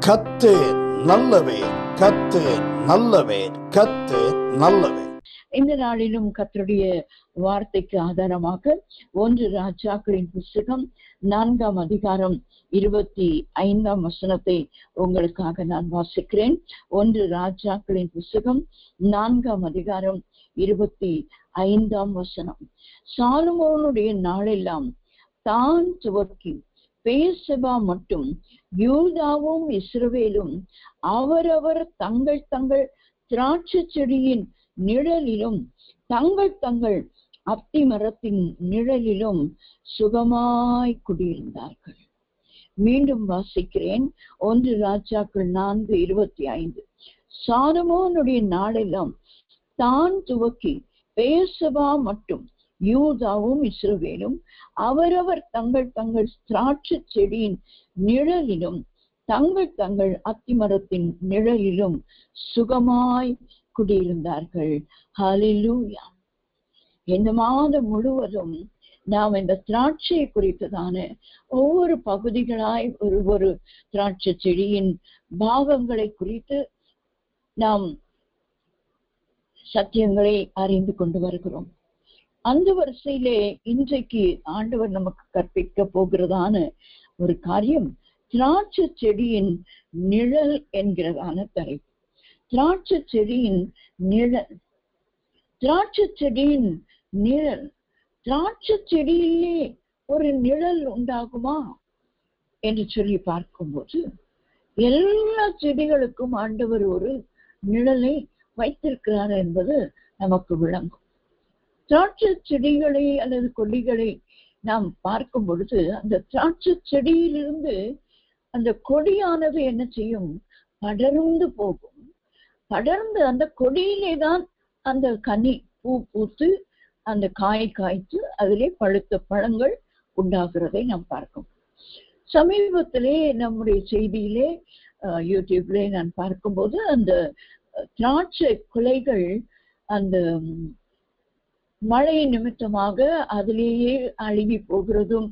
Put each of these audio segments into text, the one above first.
கர்த்தர் நல்லவர், கர்த்தர் நல்லவர், கர்த்தர் நல்லவர். இந்த நாளிலும் கர்த்தருடைய வார்த்தைக்கு ஆதாரமாக 1 ராஜாக்களின் புஸ்தகம் 4ஆம் அதிகாரம் 25ஆம் வசனத்தை உங்களுக்காக நான் வாசிக்கிறேன். 1 ராஜாக்களின் புஸ்தகம் 4ஆம் அதிகாரம் 25ஆம் வசனம். சாலமோனுடைய நாளெல்லாம் தான் துவக்கி பெயர்செபா மட்டும் யூதாவும் இஸ்ரவேலும் அவரவர் தங்கள் தங்கள் திராட்சை செடியின் நிழலிலும் தங்கள் தங்கள் அத்தி மரத்தின் நிழலிலும் சுகமாய் குடியிருந்தார்கள். மீண்டும் வாசிக்கிறேன். 1 ராஜாக்கள் 4:25. சாலமோனுடைய நாளெல்லாம் தான் துவக்கி பெயர்செபா மட்டும் யூதாவும் இஸ்ரவேலும் அவரவர் தங்கள் தங்கள் திராட்சை செடியின் நிழலிலும் தங்கள் தங்கள் அத்திமரத்தின் நிழலிலும் சுகமாய் குடியிருந்தார்கள். ஹல்லேலூயா. இந்த மாதம் முழுவதும் நாம் இந்த திராட்சை குறித்ததான ஒவ்வொரு பகுதிகளாய் ஒரு திராட்சை செடியின் பாகங்களை குறித்து நாம் சத்தியங்களை அறிந்து கொண்டு வருகிறோம். அந்த வரிசையிலே இன்றைக்கு ஆண்டவர் நமக்கு கற்பிக்க போகிறதான ஒரு காரியம் திராட்சை செடியின் நிழல் என்கிறதான தலைப்பு. திராட்சை செடியின் நிழல். திராட்சை செடியின் நிழல். திராட்சை செடியிலே ஒரு நிழல் உண்டாகுமா என்று சொல்லி பார்க்கும்போது எல்லா செடிகளுக்கும் ஆண்டவர் ஒரு நிழலை வைத்திருக்கிறார் என்பது நமக்கு விளங்கும். திராட்சை செடிகளை அல்லது கொடிகளை நாம் பார்க்கும் பொழுது அந்த திராட்சை செடியிலிருந்து அந்த கொடியானது என்ன செய்யும்? படர்ந்து போகும். படர்ந்து அந்த கொடியிலே தான் அந்த கனி பூ பூத்து அந்த காய் காய்த்து அதிலே பழுத்த பழங்கள் உண்டாகிறதை நாம் பார்க்கும். சமீபத்திலே நம்முடைய செய்தியிலே யூடியூப்ல நான் பார்க்கும்போது அந்த திராட்சை குலைகள் அந்த மழை நிமித்தமாக அதிலேயே அழுகி போகிறதும்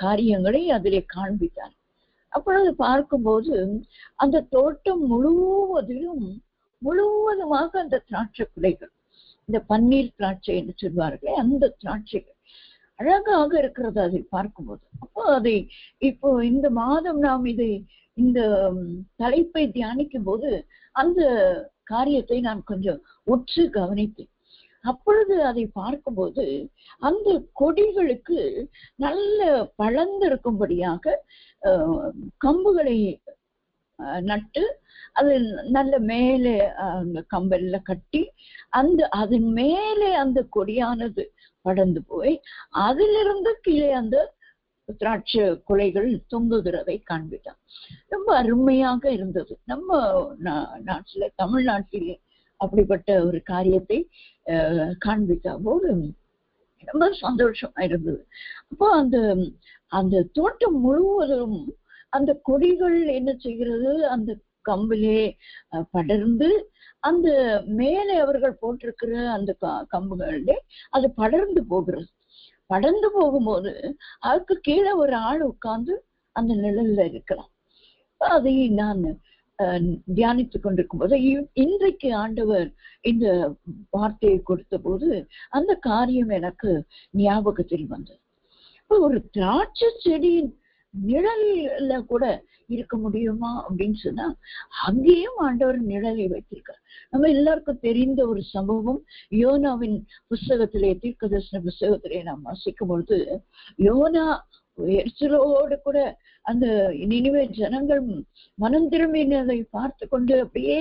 காரியங்களை அதிலே காண்பித்தார். அப்பொழுது பார்க்கும்போது அந்த தோட்டம் முழுவதுமாக அந்த திராட்சை குலைகள், இந்த பன்னீர் திராட்சை என்று சொல்வார்களே அந்த திராட்சைகள் அழகாக இருக்கிறது அதை பார்க்கும்போது. அப்போ அதை இப்போ இந்த மாதம் நாம் இந்த தலைப்பை தியானிக்கும் போது அந்த காரியத்தை நான் கொஞ்சம் உற்று கவனித்தேன். அப்பொழுது அதை பார்க்கும்போது அந்த கொடிகளுக்கு நல்ல பழந்திருக்கும்படியாக கம்புகளை நட்டு அது நல்ல மேலே அந்த கம்பெல்ல கட்டி அதன் மேலே அந்த கொடியானது படர்ந்து போய் அதிலிருந்து கீழே அந்த திராட்சை குலைகள் தொங்குகிறதை காண்பித்தான். ரொம்ப அருமையாக இருந்தது. நம்ம நாட்டில தமிழ்நாட்டிலே அப்படிப்பட்ட ஒரு காரியத்தை காண்பித்த போது ரொம்ப சந்தோஷமா இருந்தது. அப்போ அந்த தோட்டம் முழுவதும் அந்த கொடிகள் என்ன செய்கிறது? அந்த கம்பிலே படர்ந்து அந்த மேலே அவர்கள் போட்டிருக்கிற அந்த கம்புகளிலே அது படர்ந்து போகிறது. படர்ந்து போகும்போது அதுக்கு கீழே ஒரு ஆள் உட்கார்ந்து அந்த நிழல்ல இருக்கலாம். அதை நான் தியானித்துக் கொண்டிருக்கும் போது இன்றைக்கு ஆண்டவர் இந்த வார்த்தையை கொடுத்த போது அந்த காரியம் எனக்கு ஞாபகத்தில் வந்தது. ஒரு திராட்சை செடியின் நிழல்ல கூட இருக்க முடியுமா அப்படின்னு சொன்னா அங்கேயும் ஆண்டவர் நிழலை வைத்திருக்கார். நம்ம எல்லாருக்கும் தெரிந்த ஒரு சம்பவம் யோனாவின் புஸ்தகத்திலே, தீர்க்கதரிசன புஸ்தகத்திலே நாம் வாசிக்கும் பொழுது யோனா எரிச்சலோடு கூட அந்த நினிவே ஜனங்கள் மனம் திரும்பினதை பார்த்து கொண்டு அப்படியே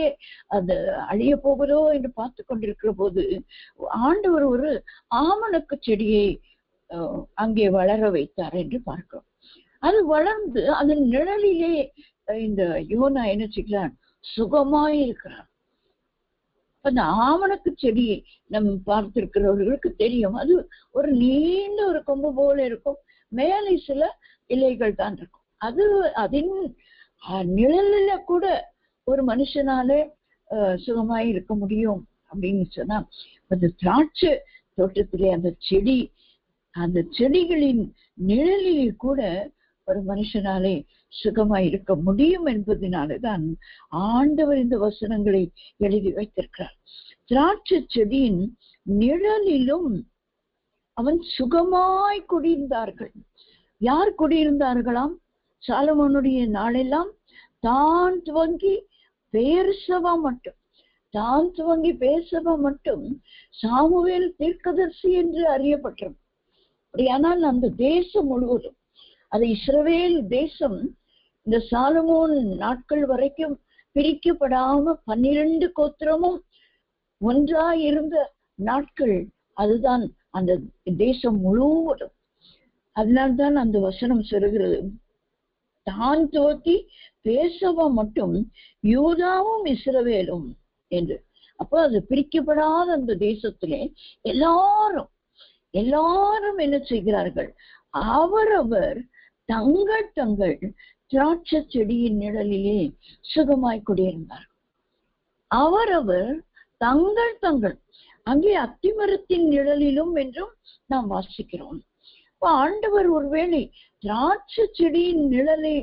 அது அழிய போகுதோ என்று பார்த்து கொண்டிருக்கிற போது ஆண்டவர் ஒரு ஆமணக்கு செடியை அங்கே வளர வைத்தார் என்று பார்க்கிறோம். அது வளர்ந்து அதன் நிழலிலே இந்த யோனா என்ன செய்கிறான்? சுகமாய் இருக்கிறான். அந்த ஆமணக்கு செடியை நம்ம பார்த்திருக்கிறவர்களுக்கு தெரியும். அது ஒரு நீண்ட ஒரு கொம்பு போல இருக்கும். மேலே சில இலைகள் தான் இருக்கும். அதன் நிழலில கூட ஒரு மனுஷனாலே சுகமாய் இருக்க முடியும் அப்படின்னு சொன்னா அந்த திராட்சை தோட்டத்திலே அந்த செடிகளின் நிழலில் கூட ஒரு மனுஷனாலே சுகமாய் இருக்க முடியும் என்பதனாலதான் ஆண்டவர் இந்த வசனங்களை எழுதி வைத்திருக்கிறார். திராட்சை செடியின் நிழலிலும் அவன் சுகமாய் குடியிருந்தார்கள். யார் குடியிருந்தார்களாம்? சாலமோனுடைய நாளெல்லாம் தான் துவங்கி பேர்சபா மட்டும், தான் துவங்கி பேர்சபா மட்டும் சாமுவேல் தீர்க்கதரிசி என்று அறியப்பட்டது. அப்படியானால் அந்த தேசம் முழுவதும், அது இஸ்ரவேல் தேசம் இந்த சாலமோன் நாட்கள் வரைக்கும் பிரிக்கப்படாம 12 கோத்திரமும் ஒன்றாய் இருந்த நாட்கள், அதுதான் அந்த தேசம் முழுவதும். அதனால்தான் அந்த வசனம் சொல்கிறது, தான் துவக்கி பேர்சபா மட்டும் யூதாவும் இஸ்ரவேலும் என்று. அப்போ அது பிரிக்கப்படாத அந்த தேசத்திலே எல்லாரும் என்ன செய்கிறார்கள்? அவரவர் தங்கள் தங்கள் திராட்சை செடியின் நிழலிலே சுகமாய் குடியிருந்தார். அவரவர் தங்கள் தங்கள், அங்கே அத்திமரத்தின் நிழலிலும் என்றும் நாம் வாசிக்கிறோம். ஆண்டவர் ஒருவேளை திராட்சை செடியின் நிழலை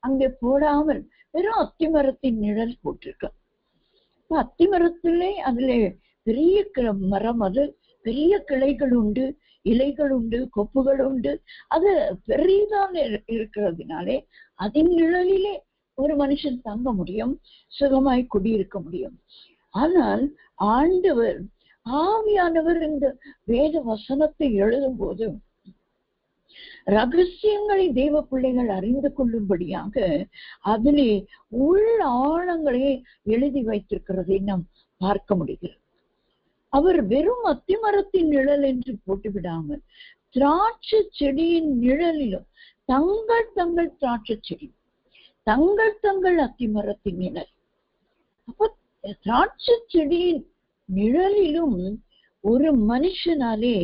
அங்கே போடாமல் வெறும் அத்திமரத்தின் நிழல் போட்டிருக்க. அத்திமரத்திலே அதுல பெரிய மரம், அது பெரிய கிளைகள் உண்டு, இலைகள் உண்டு, கொப்புகள் உண்டு, அது பெரியதான இருக்கிறதுனாலே அதன் நிழலிலே ஒரு மனுஷன் தங்க முடியும், சுகமாய் குடியிருக்க முடியும். ஆனால் ஆண்டவர் ஆவியானவர் இந்த வேத வசனத்தை எழுதும் போது ரகசியங்களை தேவ பிள்ளைகள் அறிந்து கொள்ளும்படியாக அதிலே உள்ள ஆழங்களை எழுதி வைத்திருக்கிறதை நாம் பார்க்க முடிகிறது. அவர் வெறும் அத்திமரத்தின் நிழல் என்று போட்டு விடாமல் திராட்சை செடியின் நிழலிலும் தங்கள் தங்கள் திராட்சை செடி, தங்கள் தங்கள் அத்திமரத்தின் நிழல். அப்ப திராட்சை செடியின் நிழலிலும் ஒரு மனுஷனாலே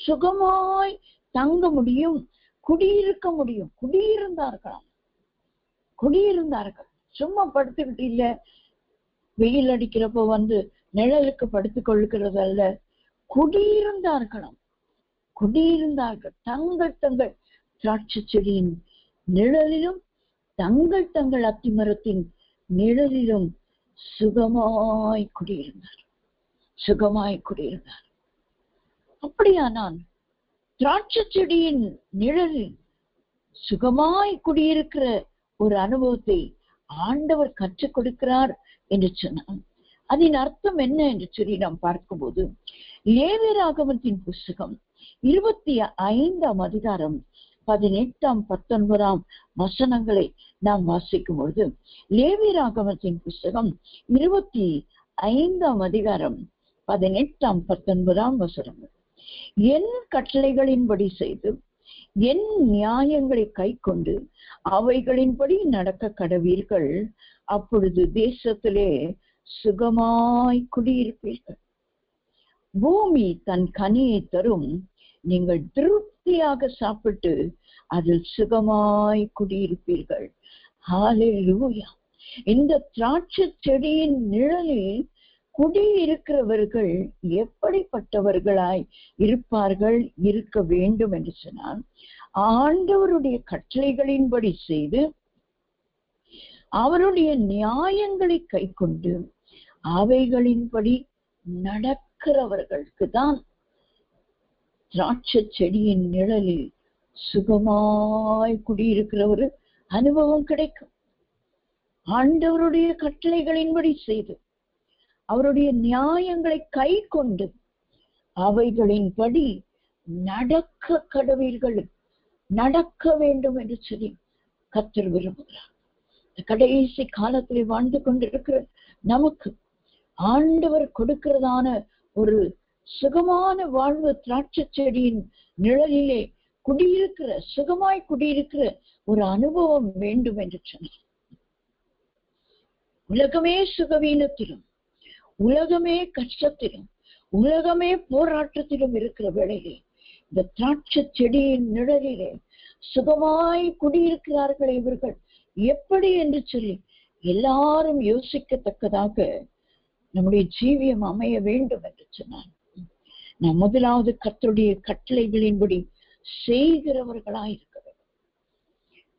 சுகமாய் தங்க முடியும், குடியிருக்க முடியும். குடியிருந்தார்கள். சும்மா படுத்துக்கிட்டு இல்ல, வெயில் அடிக்கிறப்ப வந்து நிழலுக்கு படுத்துக் கொள்ளுகிறது அல்ல, குடியிருந்தார்கள். தங்கள் தங்கள் திராட்சை செடியின் நிழலிலும் தங்கள் தங்கள் அத்திமரத்தின் நிழலிலும் சுகமாய் குடியிருந்தார். அப்படியானால் திராட்சை செடியின் நிழலில் சுகமாய் குடியிருக்கிற ஒரு அனுபவத்தை ஆண்டவர் கற்றுக் கொடுக்கிறார் என்று சொன்னார். அதன் அர்த்தம் என்ன என்று சொல்லி நாம் பார்க்கும்போது, லேவியராகமத்தின் புஸ்தகம் 25ஆம் அதிகாரம் 18, 19 வசனங்களை நாம் வாசிக்கும் பொழுது, லேவியராகமத்தின் புஸ்தகம் 25ஆம் அதிகாரம் 18, 19 வசனங்கள், என் கட்டளைகளின்படி செய்து என் நியாயங்களை கை கொண்டு அவைகளின்படி நடக்க கடவீர்கள், அப்பொழுது தேசத்திலே சுகமாய் குடியிருப்பீர்கள். பூமி தன் கனியை தரும், நீங்கள் திருப்தியாக சாப்பிட்டு அதில் சுகமாய் குடியிருப்பீர்கள். ஹல்லேலூயா. இந்த திராட்சை செடியின் நிழலில் குடியிருக்கிறவர்கள் எப்படிப்பட்டவர்களாய் இருப்பார்கள், இருக்க வேண்டும் என்று சொன்னால், ஆண்டவருடைய கட்டளைகளின்படி செய்து அவருடைய நியாயங்களை கை கொண்டு அவைகளின்படி நடக்கிறவர்களுக்கு தான் திராட்சை செடியின் நிழலில் சுகமாய் குடியிருக்கிற ஒரு அனுபவம் கிடைக்கும். ஆண்டவருடைய கட்டளைகளின்படி செய்து அவருடைய நியாயங்களை கை கொண்டு அவைகளின்படி நடக்க கடவீர்கள், நடக்க வேண்டும் என்று சொல்லி கர்த்தர் விரும்புகிறார். கடைசி காலத்திலே வாழ்ந்து கொண்டிருக்கிற நமக்கு ஆண்டவர் கொடுக்கிறதான ஒரு சுகமான வாழ்வு திராட்சை செடியின் நிழலிலே குடியிருக்கிற, சுகமாய் குடியிருக்கிற ஒரு அனுபவம் வேண்டும் என்று சொன்னார். உலகமே சுகவீனத்திலும், உலகமே கஷ்டத்திலும், உலகமே போராட்டத்திலும் இருக்கிற வேளையிலே இந்த திராட்சை செடியின் நிழலிலே சுகமாய் குடியிருக்கிறார்கள் இவர்கள் எப்படி என்று சொல்லி எல்லாரும் யோசிக்கத்தக்கதாக நம்முடைய ஜீவியம் அமைய வேண்டும் என்று சொன்னார். நாம் முதலாவது கர்த்தருடைய கட்டளைகளின்படி செய்கிறவர்களாய் இருக்க வேண்டும்.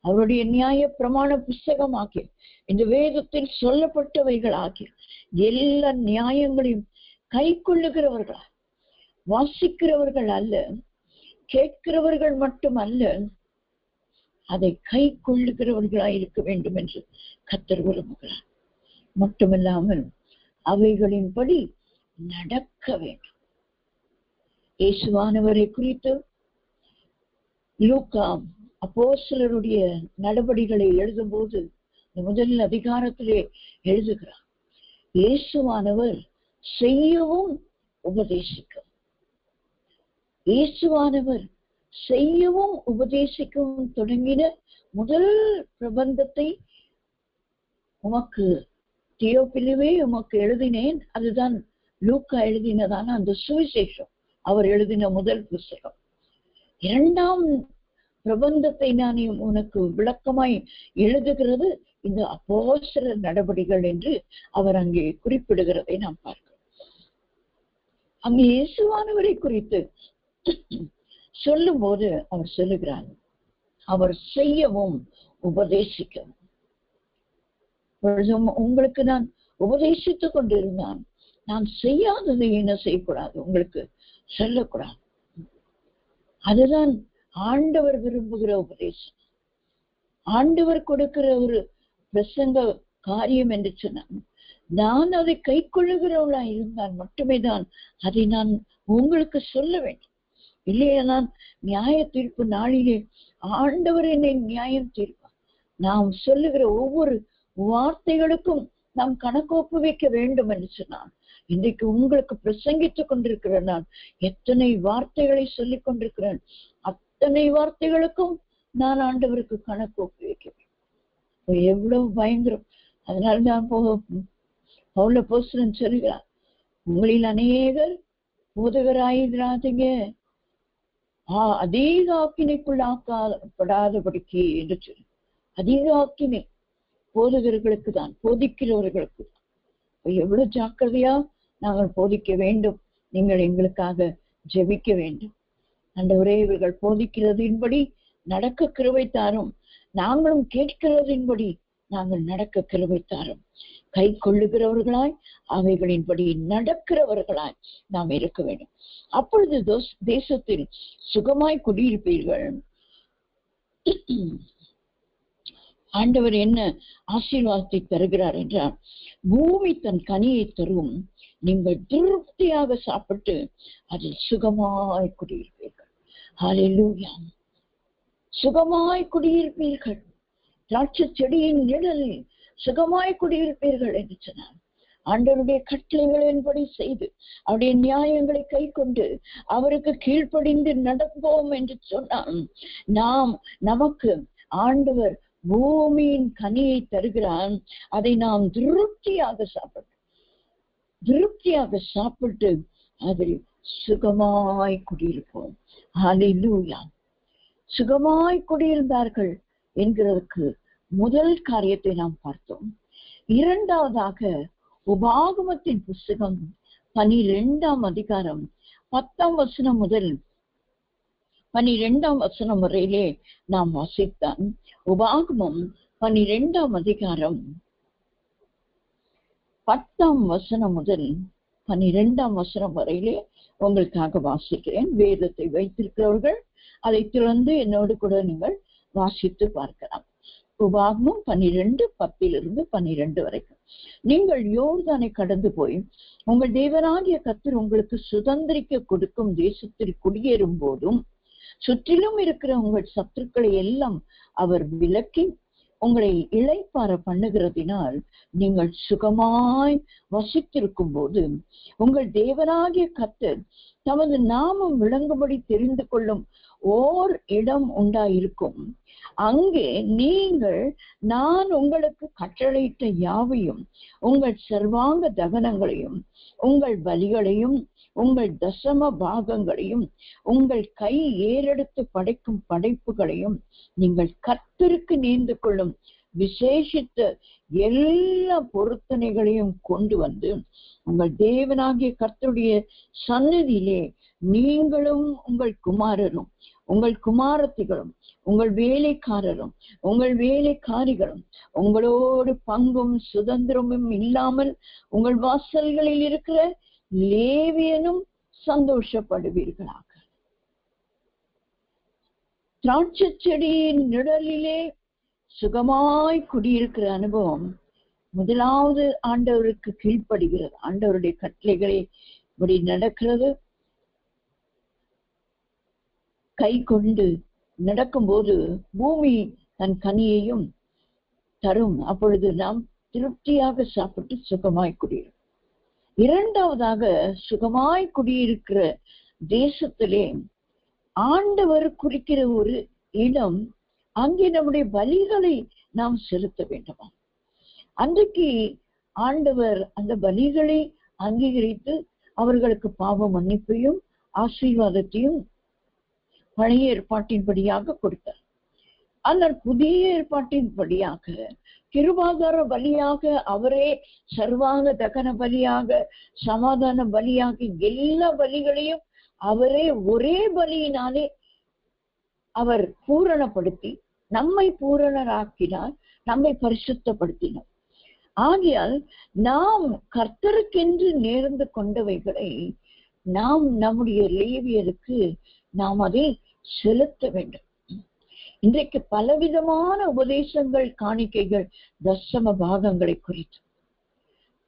அவருடைய நியாய பிரமாண புஸ்தகம் ஆகிய இந்த வேதத்தில் சொல்லப்பட்டவைகள் ஆகிய எல்லா நியாயங்களையும் கை கொள்ளுகிறவர்களா, வாசிக்கிறவர்கள் அல்ல, கேட்கிறவர்கள் மட்டுமல்ல, அதை கை கொள்ளுகிறவர்களாய் இருக்க வேண்டும் என்று கர்த்தர் விரும்புகிறார். மட்டுமில்லாமல் அவைகளின்படி நடக்க வேண்டும். இயேசுவானவரை குறித்து லூக்கா அப்போஸ்தலருடைய நடபடிகளை எழுதும் போது முதல் அதிகாரத்திலே எழுதுகிறார், இயேசுவானவர் செய்யவும் உபதேசிக்கவும், இயேசுவானவர் செய்யவும் உபதேசிக்கவும் தொடங்கின முதல் பிரபந்தத்தை உமக்கு தியோப்பிலுவே உமக்கு எழுதினேன். அதுதான் லூக்கா எழுதினதான அந்த சுவிசேஷம், அவர் எழுதின முதல் புஸ்தகம். இரண்டாம் பிரபந்தத்தை நான் உனக்கு விளக்கமாய் எழுதுகிறது இந்த அப்போஸ்தலர் நடபடிகள் என்று அவர் அங்கே குறிப்பிடுகிறதை நாம் பார்க்கிறோம். அங்கே இயேசுவானவரை குறித்து சொல்லும் போது அவர் சொல்லுகிறார், அவர் செய்யவும் உபதேசிக்கவும். உங்களுக்கு நான் உபதேசித்துக் கொண்டிருந்தான், நான் செய்யாததை என்ன செய்யக்கூடாது, உங்களுக்கு சொல்லக்கூடாது. அதுதான் ஆண்டவர் விரும்புகிற உபதேசம், ஆண்டவர் கொடுக்கிற ஒரு பிரசங்க காரியம் என்று சொன்னான். நான் அதை கை கொள்ளுகிறவளா இருந்தால் மட்டுமே தான் அதை நான் உங்களுக்கு சொல்ல வேண்டும். இல்லையா நான் நியாய தீர்ப்பு நாளிலே ஆண்டவர் என்னை நியாயம் தீர்ப்பார். நாம் சொல்லுகிற ஒவ்வொரு வார்த்தைகளுக்கும் நாம் கணக்கோப்பு வைக்க வேண்டும் என்று சொன்னான். இன்றைக்கு உங்களுக்கு பிரசங்கித்துக் கொண்டிருக்கிறேன், நான் எத்தனை வார்த்தைகளை சொல்லிக் கொண்டிருக்கிறேன், அத்தனை வார்த்தைகளுக்கும் நான் ஆண்டவருக்கு கணக்கோப்பு வைக்க வேண்டும். எவ்வளவு பயங்கரம்! அதனால நான் பவுல் அப்போஸ்தலன் சொல்கிறார், உங்களில் அநேகர் போதகராயிராதீங்க, அதிக ஆக்கினைக்குள்ளாக்கப்படாதபடிக்கு என்று சொல்லி. அதிக ஆக்கினை போதகர்களுக்கு தான், போதிக்கிறவர்களுக்கு தான். எவ்வளவு ஜாக்கிரதையா நாங்கள் போதிக்க வேண்டும். நீங்கள் எங்களுக்காக ஜெபிக்க வேண்டும். ஆண்டவரே, இவர்கள் போதிக்கிறதின்படி நடக்க கிருபை தாரும், நாங்களும் கேட்கிறதின்படி நாங்கள் நடக்க கிருபை தாரும். கை கொள்ளுகிறவர்களாய் அவைகளின்படி நடக்கிறவர்களாய் நாம் இருக்க வேண்டும். அப்பொழுது தேசத்தில் சுகமாய் குடியிருப்பீர்கள். ஆண்டவர் என்ன ஆசீர்வாதத்தை தருகிறார் என்றால், பூமி தன் கனியை தரும், நீங்கள் திருப்தியாக சாப்பிட்டு அதில் சுகமாய் குடியிருப்பீர்கள். ஹல்லேலூயா! சுகமாய் குடியிருப்பீர்கள். திராட்சை செடியின் நிழலில் சுகமாய் குடியிருப்பீர்கள் என்று சொன்னார். ஆண்டவருடைய கட்டளைகளின்படி செய்து அவருடைய நியாயங்களை கை கொண்டு அவருக்கு கீழ்ப்படிந்து நடப்போம் என்று சொன்னால் நமக்கு ஆண்டவர் பூமியின் கனியை தருகிறான். அதை நாம் திருப்தியாக சாப்பிட்டு அதில் சுகமாய் குடியிருப்போம். ஹல்லேலூயா! சுகமாய் குடியிருந்தார்கள் என்கிறதுக்கு முதல் காரியத்தை நாம் பார்த்தோம். இரண்டாவதாக உபாகமத்தின் புஸ்தகம் 12ஆம் அதிகாரம் 10ஆம் வசனம் முதல் 12ஆம் வசனம் வரையிலே நாம் வாசித்தான். உபாகமம் 12ஆம் அதிகாரம் 10ஆம் வசனம் முதல் 12ஆம் வசனம் வரையிலே உங்களுக்காக வாசிக்கிறேன். வேதத்தை வைத்திருக்கிறவர்கள் அதை திறந்து என்னோடு கூட நீங்கள் வாசித்து பார்க்கலாம். உபாகமம் 12:10-12 வரைக்கும். நீங்கள் யோர்தானை கடந்து போய் உங்கள் தேவனாகிய கர்த்தர் உங்களுக்கு சுதந்திரிக்க கொடுக்கும் தேசத்தில் குடியேறும் போதும் சுற்றிலும் இருக்கிற உங்கள் சத்துருக்களை எல்லாம் அவர் விலக்கி உங்களை இளைப்பாற பண்ணுகிறதினால் நீங்கள் சுகமாய் வசித்திருக்கும் போது உங்கள் தேவனாகிய கர்த்தர் தமது நாமம் விளங்கும்படி தெரிந்து கொள்ளும் ஓர் இடம் உண்டாயிருக்கும். அங்கே நீங்கள் நான் உங்களுக்கு கட்டளையிட்ட யாவையும் உங்கள் சர்வாங்க தகனங்களையும் உங்கள் பலிகளையும் உங்கள் தசம பாகங்களையும் உங்கள் கை ஏறெடுத்து படைக்கும் படைப்புகளையும் நீங்கள் கர்த்தருக்கு நேர்ந்து கொள்ளும் விசேஷித்த எல்லா பொருத்தனைகளையும் கொண்டு வந்து உங்கள் தேவனாகிய கர்த்தருடைய சன்னதியிலே நீங்களும் உங்கள் குமாரரும் உங்கள் குமாரத்திகளும் உங்கள் வேலைக்காரரும் உங்கள் வேலைக்காரிகளும் உங்களோடு பங்கும் சுதந்திரமும் இல்லாமல் உங்கள் வாசல்களில் இருக்கிற லேவியனும் சந்தோஷப்படுவீர்களாக. திராட்சை செடியின் நிழலிலே சுகமாய் குடியிருக்கிற அனுபவம் முதலாவது ஆண்டவருக்கு கீழ்ப்படுகிறது. ஆண்டவருடைய கட்டளைகளை இப்படி நடக்கிறது. கை கொண்டு நடக்கும்போது பூமி தன் கனியையும் தரும். அப்பொழுது நாம் திருப்தியாக சாப்பிட்டு சுகமாய் குடியிருக்கும். இரண்டாவதாக, சுகமாய் குடியிருக்கிற தேசத்திலே ஆண்டவர் குறிக்கிற ஒரு இடம், அங்கே நம்முடைய பலிகளை நாம் செலுத்த வேண்டுமா? அன்றைக்கு ஆண்டவர் அந்த பலிகளை அங்கீகரித்து அவர்களுக்கு பாவ மன்னிப்பையும் ஆசீர்வாதத்தையும் பழைய ஏற்பாட்டின்படியாக கொடுத்தார். ஆனால் புதிய ஏற்பாட்டின்படியாக கிருபாதார பலியாக அவரே சர்வாங்க தகன பலியாக சமாதான பலியாக எல்லா பலிகளையும் அவரே ஒரே பலியினாலே அவர் பூரணப்படுத்தி நம்மை பூரணராக்கினார், நம்மை பரிசுத்தப்படுத்தினார். ஆகையால் நாம் கர்த்தருக்கென்று நேர்ந்து கொண்டவைகளை நாம் நம்முடைய லேவியருக்கு நாம் அதை செலுத்த வேண்டும். இன்றைக்கு பலவிதமான உபதேசங்கள், காணிக்கைகள், தசம பாகங்களை குறித்து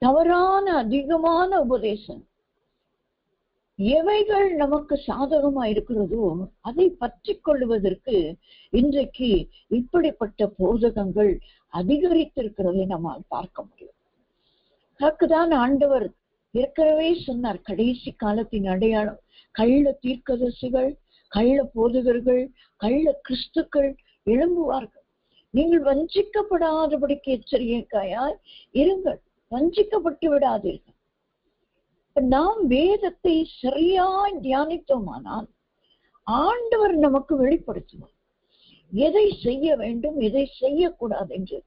தவறான அதிகமான உபதேசம். எவைகள் நமக்கு சாதகமா இருக்கிறதோ அதை பற்றி கொள்வதற்கு இன்றைக்கு இப்படிப்பட்ட போதகங்கள் அதிகரித்திருக்கிறதை நம்மால் பார்க்க முடியும். அதுக்குதான் ஆண்டவர் ஏற்கனவே சொன்னார், கடைசி காலத்தின் அடையாளம் கள்ள தீர்க்கதரிசிகள், கள்ள போதகர்கள், கள்ள கிறிஸ்துக்கள் எழும்புவார்கள். நீங்கள் வஞ்சிக்கப்படாதபடிக்கு எச்சரிக்கையாய் இருங்கள், வஞ்சிக்கப்பட்டு விடாதீர்கள். நாம் வேதத்தை சரியாய் தியானித்தோமானால் ஆண்டவர் நமக்கு வெளிப்படுத்துவார் எதை செய்ய வேண்டும், எதை செய்யக்கூடாது என்று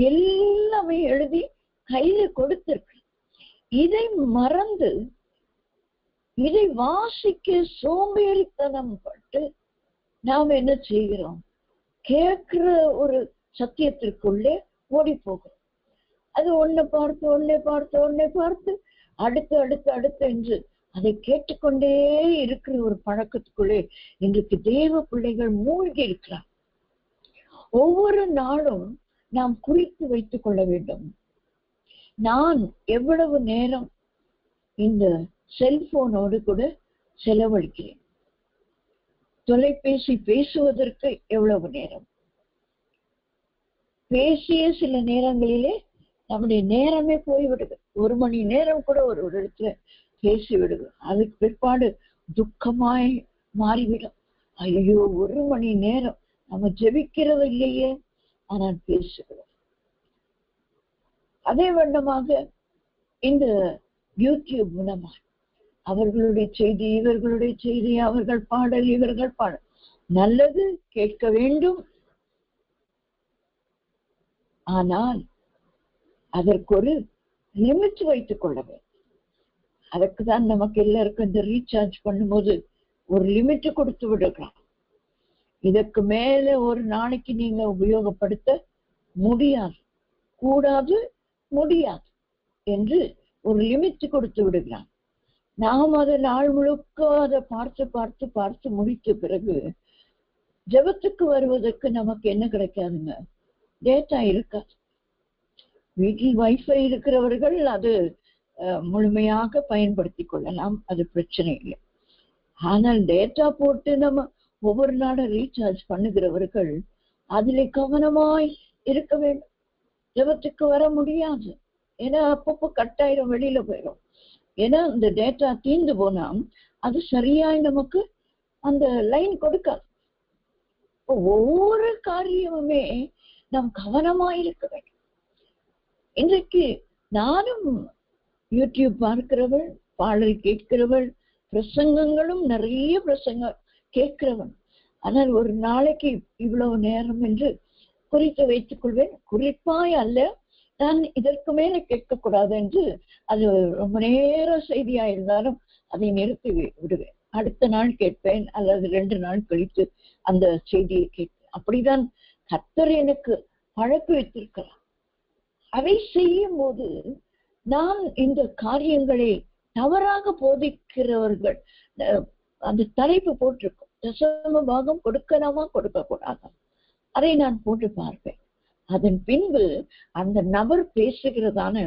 எல்லாமே எழுதி கையில கொடுத்திருக்கு. இதை மறந்து இதை வாசிக்க சோம்பேறித்தனம் பட்டு நாம் என்ன செய்கிறோம்? கேட்கிற ஒரு சத்தியத்திற்குள்ளே ஓடி போகிறோம். அது ஒன்னை பார்த்து அடுத்து அடுத்து அடுத்து என்று அதை கேட்டுக்கொண்டே இருக்கிற ஒரு பழக்கத்துக்குள்ளே இன்றைக்கு தேவ பிள்ளைகள் மூழ்கி இருக்கிறார். ஒவ்வொரு நாளும் நாம் குறித்து வைத்துக் கொள்ள வேண்டும், நான் எவ்வளவு நேரம் இந்த செல்போனோடு கூட செலவழிக்கிறேன், தொலைபேசி பேசுவதற்கு எவ்வளவு நேரம், பேசிய சில நேரங்களிலே நம்முடைய நேரமே போய்விடுது. 1 மணி நேரம் கூட ஒரு இடத்துல பேசி விடுது. அதுக்கு பிற்பாடு துக்கமாய் மாறிவிடும். ஐயோ, 1 மணி நேரம் நம்ம ஜெபிக்கிறது இல்லையே, ஆனால் பேசுகிறோம். அதே வண்ணமாக இந்த யூடியூப் மூலமா அவர்களுடைய செய்தி, இவர்களுடைய செய்தி, அவர்கள் பாடல், இவர்கள் பாடல், நல்லது கேட்க வேண்டும். ஆனால் அதற்கு ஒரு லிமிட் வைத்துக் கொள்ள வேண்டும். அதற்குதான் நமக்கு எல்லாருக்கும் இந்த ரீசார்ஜ் பண்ணும்போது ஒரு லிமிட் கொடுத்து விடுகிறான். இதற்கு மேல ஒரு நாளைக்கு நீங்க உபயோகப்படுத்த முடியாது, கூடாது, முடியாது என்று ஒரு லிமிட் கொடுத்து விடுகிறான். நாம் அதை நாள் முழுக்க அதை பார்த்து பார்த்து பார்த்து முடித்த பிறகு ஜெபத்துக்கு வருவதற்கு நமக்கு என்ன கிடைக்காதுங்க? டேட்டா இருக்காது. வீட்டில் வைஃபை இருக்கிறவர்கள் அது முழுமையாக பயன்படுத்தி கொள்ளலாம், அது பிரச்சனை இல்லை. ஆனால் டேட்டா போட்டு நம்ம ஒவ்வொரு நாளும் ரீசார்ஜ் பண்ணுகிறவர்கள் அதிலே கவனமாய் இருக்க வேண்டும். ஜெபத்துக்கு வர முடியாது, ஏன்னா அப்பப்போ கட்டாயிரம் வெளியில போயிடும். ஏன்னா இந்த டேட்டா தீர்ந்து போனா அது சரியாய் நமக்கு அந்த லைன் கொடுக்காது. ஒவ்வொரு காரியமுமே நாம் கவனமாய் இருக்க வேண்டும். இன்றைக்கு நானும் யூடியூப் பார்க்கிறவள், பாடல் கேட்கிறவள், பிரசங்கங்களும் நிறைய பிரசங்கம் கேட்கிறவன். ஆனால் ஒரு நாளைக்கு இவ்வளவு நேரம் என்று குறித்து வைத்துக் கொள்வேன். குறிப்பாய் அல்ல, நான் இதற்கு மேல கேட்கக்கூடாது என்று அது ரொம்ப நேர செய்தியா இருந்தாலும் அதை நிறுத்தி விடுவேன். அடுத்த நாள் கேட்பேன், அல்லது 2 நாள் கழித்து அந்த செய்தியை கேட்பேன். அப்படிதான் கர்த்தர் எனக்கு பழக்க வைத்திருக்கிறார். அதை செய்யும் போது நான் இந்த காரியங்களை தவறாக போதிக்கிறவர்கள், அந்த தலைப்பு போட்டிருக்கும், தசம பாகம் கொடுக்கலாமா கொடுக்க கூடாதா, அதை நான் போட்டு பார்ப்பேன். அதன் பின்பு அந்த நபர் பேசுகிறதான,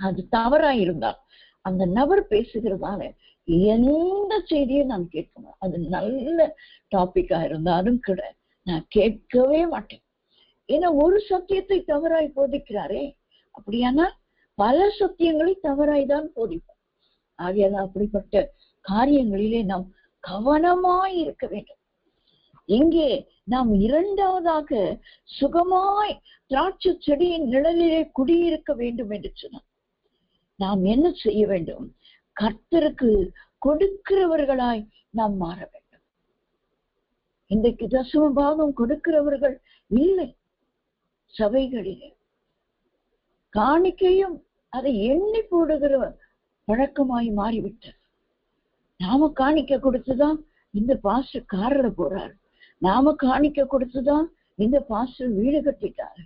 அது தவறாயிருந்தால் அந்த நபர் பேசுகிறதான எந்த செய்தியும் நான் கேட்கணும். அது நல்ல டாபிக்கா இருந்தாலும் கூட நான் கேட்கவே மாட்டேன். ஏன்னா ஒரு சத்தியத்தை தவறாய் போதிக்கிறாரே, அப்படியானா பல சத்தியங்களை தவறாய் தான் போதிப்போம். ஆகையால் அப்படிப்பட்ட காரியங்களிலே நாம் கவனமாய் இருக்க வேண்டும். இங்கே நாம் இரண்டாவதாக சுகமாய் திராட்சை செடியின் நிழலிலே குடியிருக்க வேண்டும் என்று சொன்னார். நாம் என்ன செய்ய வேண்டும்? கர்த்தருக்கு கொடுக்கிறவர்களாய் நாம் மாற வேண்டும். இன்றைக்கு தசம பாகம் கொடுக்கிறவர்கள் இல்லை சபைகளிலே. காணிக்கையும் அதை எண்ணி போடுகிற பழக்கமாய் மாறிவிட்டது. நாம காணிக்க கொடுத்துதான் இந்த பாஸ்டர் கார்ல போறாரு, நாம காணிக்க கொடுத்துதான் இந்த பாஸ்டர் வீடு கட்டிட்டாரு.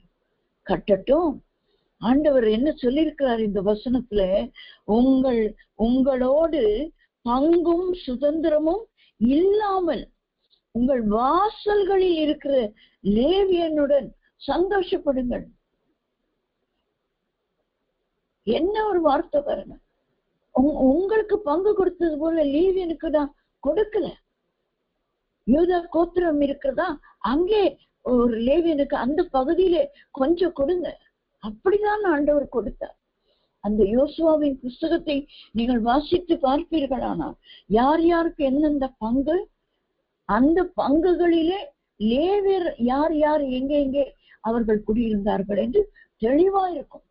கட்டட்டும். ஆண்டவர் என்ன சொல்லியிருக்கிறார் இந்த வசனத்துல? உங்களோடு பங்கும் சுதந்திரமும் இல்லாமல் உங்கள் வாசல்களில் இருக்கிற லேவியனுடன் சந்தோஷப்படுங்கள். என்ன ஒரு வார்த்தை பாருங்க. உங்களுக்கு பங்கு கொடுத்தது போல லேவியனுக்கு தான் கொடுக்கல. யூதா கோத்திரம் இருக்கிறதா, அங்கே ஒரு லேவியனுக்கு அந்த பகுதியிலே கொஞ்சம் கொடுங்க. அப்படிதான் ஆண்டவர் கொடுத்தார். அந்த யோசுவாவின் புஸ்தகத்தை நீங்கள் வாசித்து பார்ப்பீர்களானால் யார் யாருக்கு எந்தெந்த பங்கு, அந்த பங்குகளிலே லேவியர் யார் யார் எங்கே அவர்கள் குடியிருந்தார்கள் என்று தெளிவா இருக்கும்.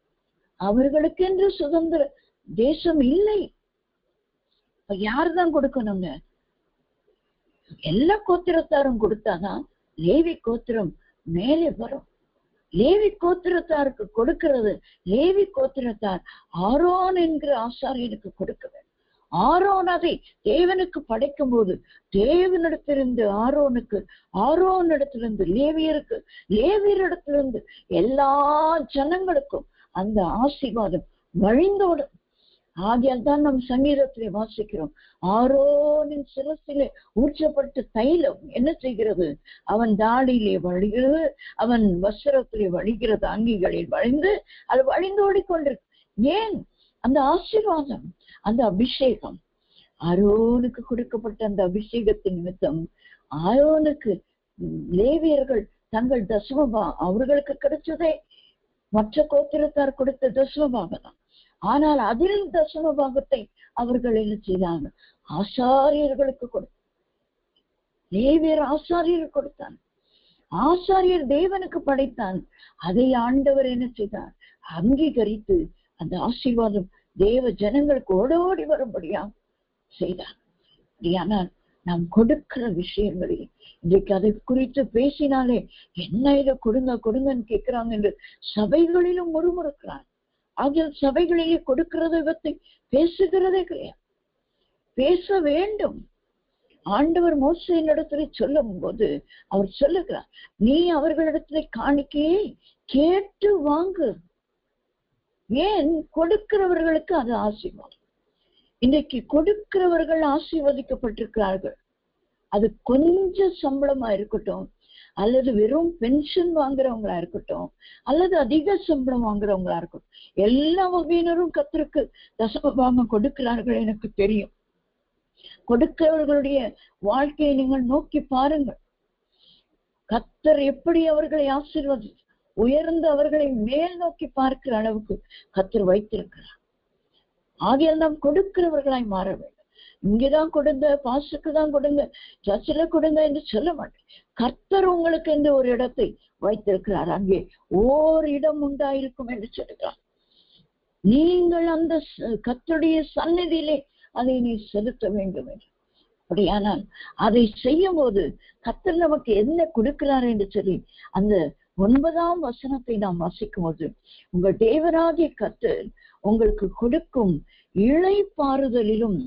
அவர்களுக்கென்று சுதந்திர தேசம் இல்லை. யாருதான் கொடுக்கணுங்க? எல்லா கோத்திரத்தாரும் கொடுத்தாதான் லேவி கோத்திரம் மேலே வரும். லேவி கோத்திரத்தாருக்கு கொடுக்கிறது, லேவி கோத்திரத்தார் ஆரோன் என்கிற ஆசாரியனுக்கு கொடுக்க வேண்டும். ஆரோன் அதை தேவனுக்கு படைக்கும் போது தேவனிடத்திலிருந்து ஆரோனுக்கு, ஆரோனிடத்திலிருந்து லேவியருக்கு, லேவியரிடத்திலிருந்து எல்லா ஜனங்களுக்கும் அந்த ஆசீர்வாதம் வழிந்தோடும். ஆகையால் தான் நம் சங்கீதத்திலே வாசிக்கிறோம், ஆரோனின் சிரசிலே ஊற்றப்பட்ட தைலம் என்ன செய்கிறது? அவன் தாடியிலே வழிகிறது, அவன் வஸ்திரத்திலே வழிகிறது, அங்கிகளில் வழிந்து அது வழிந்தோடி கொண்டிருக்கு. ஏன்? அந்த ஆசீர்வாதம், அந்த அபிஷேகம், ஆரோனுக்கு கொடுக்கப்பட்ட அந்த அபிஷேகத்தின் நிமித்தம் ஆரோனுக்கு லேவியர்கள் தங்கள் தசமபாகம் அவர்களுக்கு கிடைச்சதே மற்ற கோத்திரத்தார் கொடுத்த தசமபாகம் தான். ஆனால் அதில் தசம பாகத்தை அவர்கள் என்ன செய்தாங்க? ஆசாரியர்களுக்கு கொடுத்தார். லேவியர் ஆசாரியர் கொடுத்தான். ஆசாரியர் தேவனுக்கு படைத்தான். அதை ஆண்டவர் என்ன செய்தார்? அங்கீகரித்து அந்த ஆசீர்வாதம் தேவ ஜனங்களுக்கு ஓடோடி வரும்படியா செய்தார். ஆனால் நாம் கொடுக்கிற விஷயங்களில் இன்றைக்கு அதை குறித்து பேசினாலே என்ன இதை கொடுங்க கொடுங்கன்னு கேட்கிறாங்க என்று சபைகளிலும் முறுமுறுக்கிறார். ஆகிய சபைகளிலே கொடுக்கிறதை பற்றி பேசுகிறதே கிடையாது. பேச வேண்டும். ஆண்டவர் மோசேயின் இடத்துல சொல்லும் போது அவர் சொல்லுகிறார், நீ அவர்களிடத்துல காணிக்கையை கேட்டு வாங்கு. ஏன்? கொடுக்கிறவர்களுக்கு அது ஆசீர்வாதம். இன்றைக்கு கொடுக்கிறவர்கள் ஆசீர்வதிக்கப்பட்டிருக்கிறார்கள். அது கொஞ்சம் சம்பளமா இருக்கட்டும், அல்லது வெறும் பென்ஷன் வாங்குறவங்களா இருக்கட்டும், அல்லது அதிக சம்பளம் வாங்குறவங்களா இருக்கட்டும், எல்லா வகையினரும் கர்த்தருக்கு தசமபாகம் கொடுக்கிறார்கள். எனக்கு தெரியும். கொடுக்கிறவர்களுடைய வாழ்க்கையை நீங்கள் நோக்கி பாருங்கள். கர்த்தர் எப்படி அவர்களை ஆசீர்வதி உயர்ந்து அவர்களை மேல் நோக்கி பார்க்கிற அளவுக்கு கர்த்தர் வைத்திருக்கிறார். ஆகையால் நாம் கொடுக்கிறவர்களாய் மாற வேண்டும். இங்கதான் கொடுங்க, பாஸ்டருக்கு தான் கொடுங்க, சர்ச்சில கொடுங்க என்று சொல்ல மாட்டேன். கர்த்தர் உங்களுக்கு என்று ஒரு இடத்தை வைத்திருக்கிறார். அங்கே ஓர் இடம் உண்டாயிருக்கும் என்று சொல்லுகிறார். நீங்கள் அந்த கர்த்தருடைய சந்நிதியிலே அதை நீ செலுத்த வேண்டும் என்று. அப்படியானால் அதை செய்யும் போது கர்த்தர் நமக்கு என்ன கொடுக்கிறார் என்று சொல்லி அந்த 9ஆம் வசனத்தை நாம் வாசிக்கும் போது, உங்கள் தேவனாகிய கர்த்தர் உங்களுக்கு கொடுக்கும் இளைப்பாறுதலிலும்